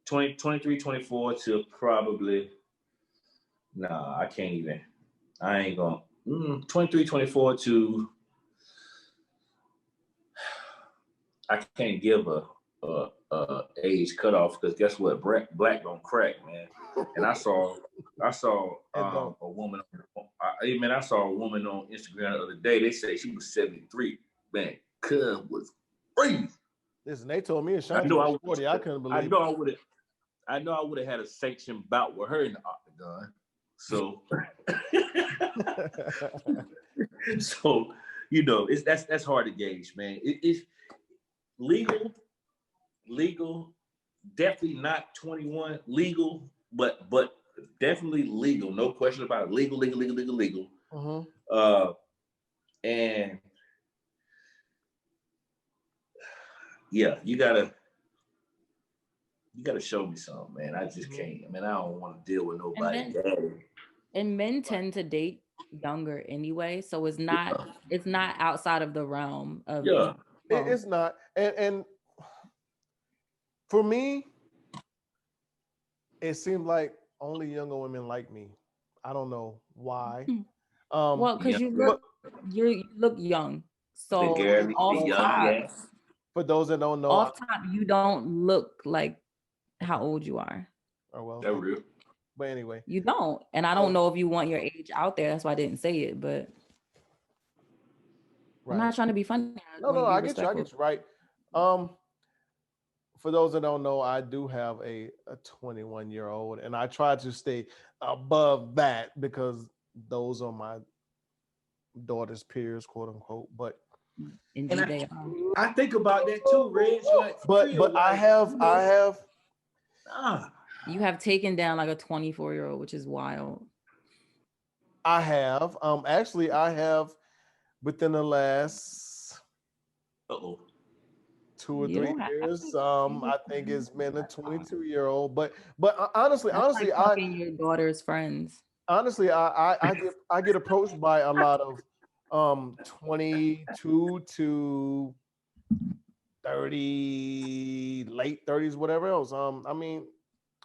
to probably, I can't even. I ain't going 23, 24 to, I can't give a age cutoff because guess what? Black don't crack, man. And I saw a woman. I saw a woman on Instagram the other day. They said she was 73. Man, cuz was crazy. Listen, they told me Ashanti was 40. I couldn't believe. I know I would have had a sanctioned bout with her in the octagon. So, so that's hard to gauge, man. It's legal, definitely not 21. Legal, but definitely legal. No question about it. Legal. Mm-hmm. And yeah, you gotta show me something, man. I just can't. I mean, I don't want to deal with nobody. And men tend to date younger anyway, so it's not outside of the realm of It's not. And for me, it seemed like only younger women like me. I don't know why. Well, because you look young. So for those that don't know, off top, you don't look like how old you are. Oh well. That's real. But anyway, you don't, and I don't know if you want your age out there. That's why I didn't say it. But I'm not trying to be funny. No, I get you. Right. For those that don't know, I do have a 21-year-old, and I try to stay above that because those are my daughter's peers, quote unquote. But indeed, they are. I think about that too, Reg. But I have. You have taken down like a 24-year-old, which is wild. I have. Actually, I have within the last 2 or 3 years. I think it's been a 22-year-old. But honestly, like your daughter's friends. Honestly, I get approached by a lot of 22 to 30, late 30s, whatever else. I mean,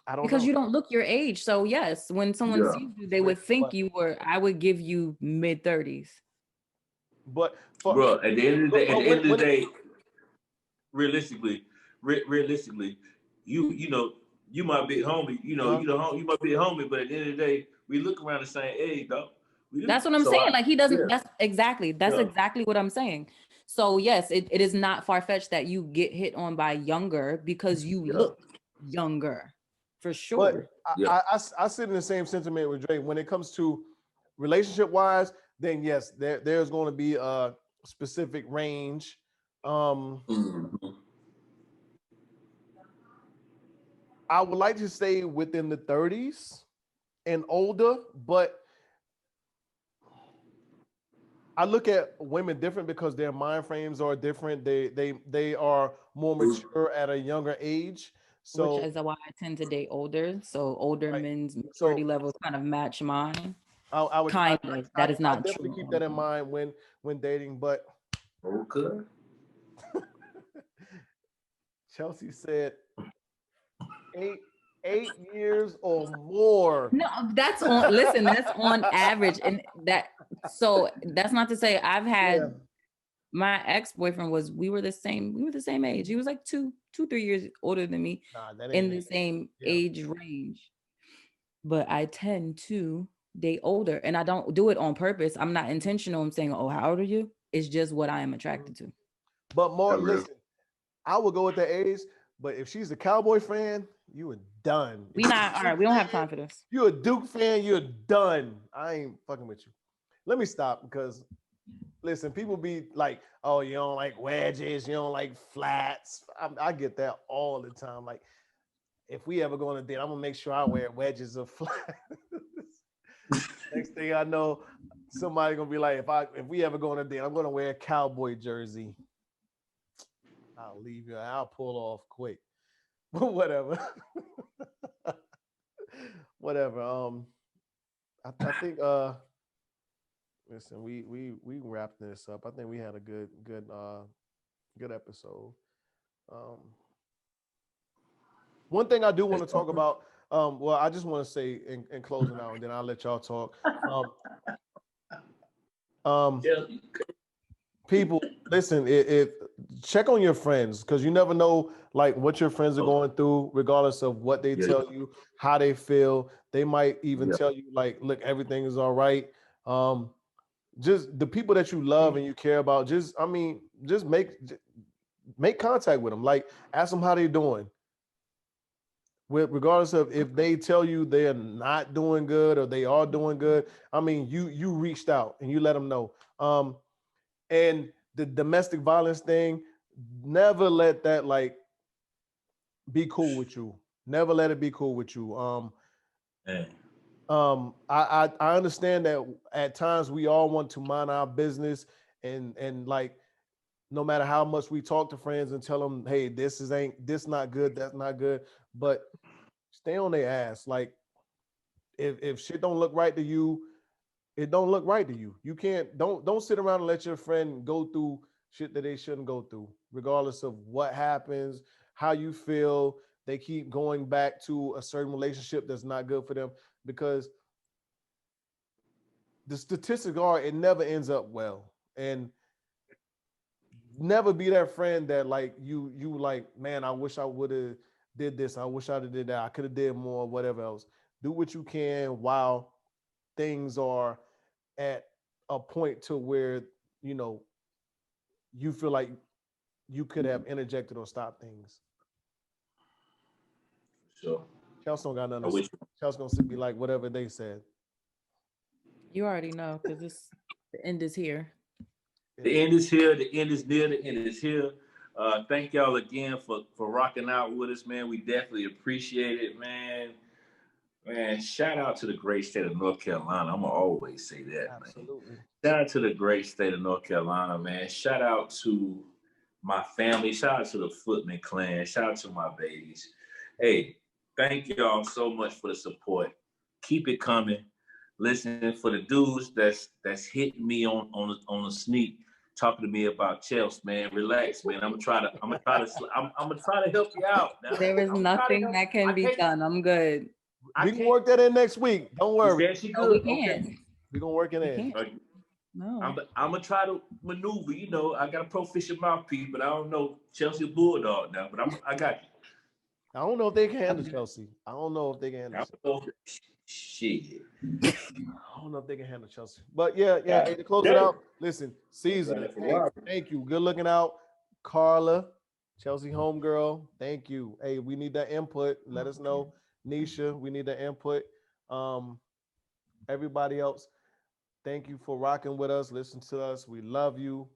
I don't know. You don't look your age. So yes, when someone sees you, they would think you were. I would give you mid-30s. But bro, at the end of the day, realistically, you might be a homie. You might be a homie, but at the end of the day, we look around the same age, dog. That's what I'm saying. Like he doesn't. That's exactly what I'm saying. So yes, it is not far-fetched that you get hit on by younger because you look younger, for sure. I sit in the same sentiment with Dre. When it comes to relationship wise, then yes, there's going to be a specific range. I would like to stay within the 30s and older, but I look at women different because their mind frames are different. They are more mature at a younger age. So which is why I tend to date older. So older right. men's maturity levels kind of match mine. I would Kind of. That is not definitely true. keep that in mind when dating. But Okay. Chelsea said 8 years or more. No, that's on. Listen, that's on average, and so that's not to say I've had my ex-boyfriend we were the same age. He was like 3 years older than me in the same age range. But I tend to date older, and I don't do it on purpose. I'm not intentional. I'm saying, "Oh, how old are you?" It's just what I am attracted to. But more, listen, I would go with that age. But if she's a Cowboy fan, you are done. We not all right. We don't have time for this. You're a Duke fan, you're done. I ain't fucking with you. Let me stop because listen, people be like, "Oh, you don't like wedges, you don't like flats." I get that all the time. Like, if we ever go on a date, I'm gonna make sure I wear wedges or flats. Next thing I know, somebody gonna be like, if we ever go on a date, I'm gonna wear a Cowboy jersey. I'll leave you. I'll pull off quick. Whatever. Whatever. I think listen, we wrapped this up. I think we had a good episode. One thing I do want to talk about, well, I just want to say in closing out, and then I'll let y'all talk. People, listen, check on your friends because you never know like what your friends are going through, regardless of what they tell you, how they feel. They might even tell you like, look, everything is all right. Just the people that you love and you care about, just make contact with them. Like ask them how they're doing. Regardless of if they tell you they're not doing good or they are doing good. I mean, you reached out and you let them know. And the domestic violence thing, never let that like be cool with you. Never let it be cool with you. I understand that at times we all want to mind our business and like no matter how much we talk to friends and tell them, hey, this not good, that's not good, but stay on their ass. Like if shit don't look right to you, it don't look right to you. You can't don't sit around and let your friend go through shit that they shouldn't go through, regardless of what happens, how you feel. They keep going back to a certain relationship that's not good for them because the statistics are it never ends up well. And never be that friend that like you like, man, I wish I would have did this. I wish I'd have did that. I could have did more, whatever else. Do what you can while things are at a point to where, you know, you feel like you could have interjected or stopped things. Sure. Chelsea don't got nothing to say. Chelsea gonna be like whatever they said. You already know because the end is here. The end is here. The end is near. The end is here. Thank y'all again for rocking out with us, man. We definitely appreciate it, man. Man, shout out to the great state of North Carolina. I'm going to always say that, Absolutely. Man. Shout out to the great state of North Carolina, man. Shout out to my family. Shout out to the Footman clan. Shout out to my babies. Hey, thank y'all so much for the support. Keep it coming. Listen, for the dudes that's hitting me on a sneak, talking to me about Chelsea, man. Relax, man. I'm gonna try to help you out. Now. There is nothing that can be done. I'm good. We can work that in next week. Don't worry. No, we can. Okay. We're gonna work it in. No. I'm gonna try to maneuver. You know, I got a proficient mouthpiece, but I don't know Chelsea Bulldog now. But I got you. I don't know if they can handle Chelsea. I don't know if they can handle Shit. I don't know if they can handle Chelsea. But yeah. Hey, to close it out, listen, Caesar, hey, thank you. Good looking out. Carla, Chelsea homegirl, thank you. Hey, we need that input. Let us know. Nisha, we need the input. Everybody else, thank you for rocking with us. Listen to us. We love you.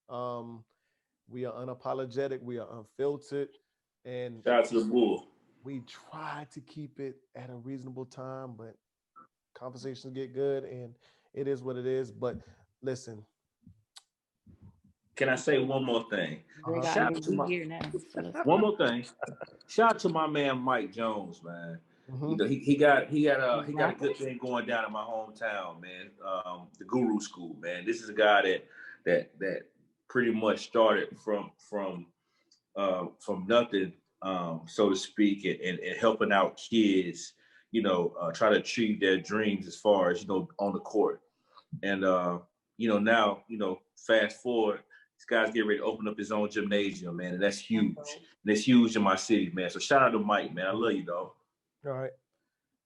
We are unapologetic. We are unfiltered. And Shout out to the bull. we try to keep it at a reasonable time, but conversations get good and it is what it is. But listen. Can I say one more thing? Shout out to one more thing. Shout out to my man Mike Jones, man. Mm-hmm. You know, he got a good thing going down in my hometown, man. The Guru School, man. This is a guy that pretty much started from nothing, so to speak, and helping out kids, you know, try to achieve their dreams as far as, you know, on the court. And you know, now, you know, fast forward, this guy's getting ready to open up his own gymnasium, man, and that's huge. And it's huge in my city, man. So shout out to Mike, man. I love you, dog. All right.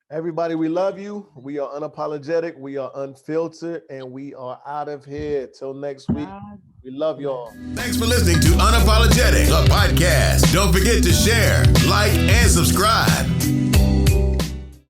Everybody, we love you. We are unapologetic. We are unfiltered. And we are out of here. Till next week. We love y'all. Thanks for listening to Unapologetic, the podcast. Don't forget to share, like, and subscribe.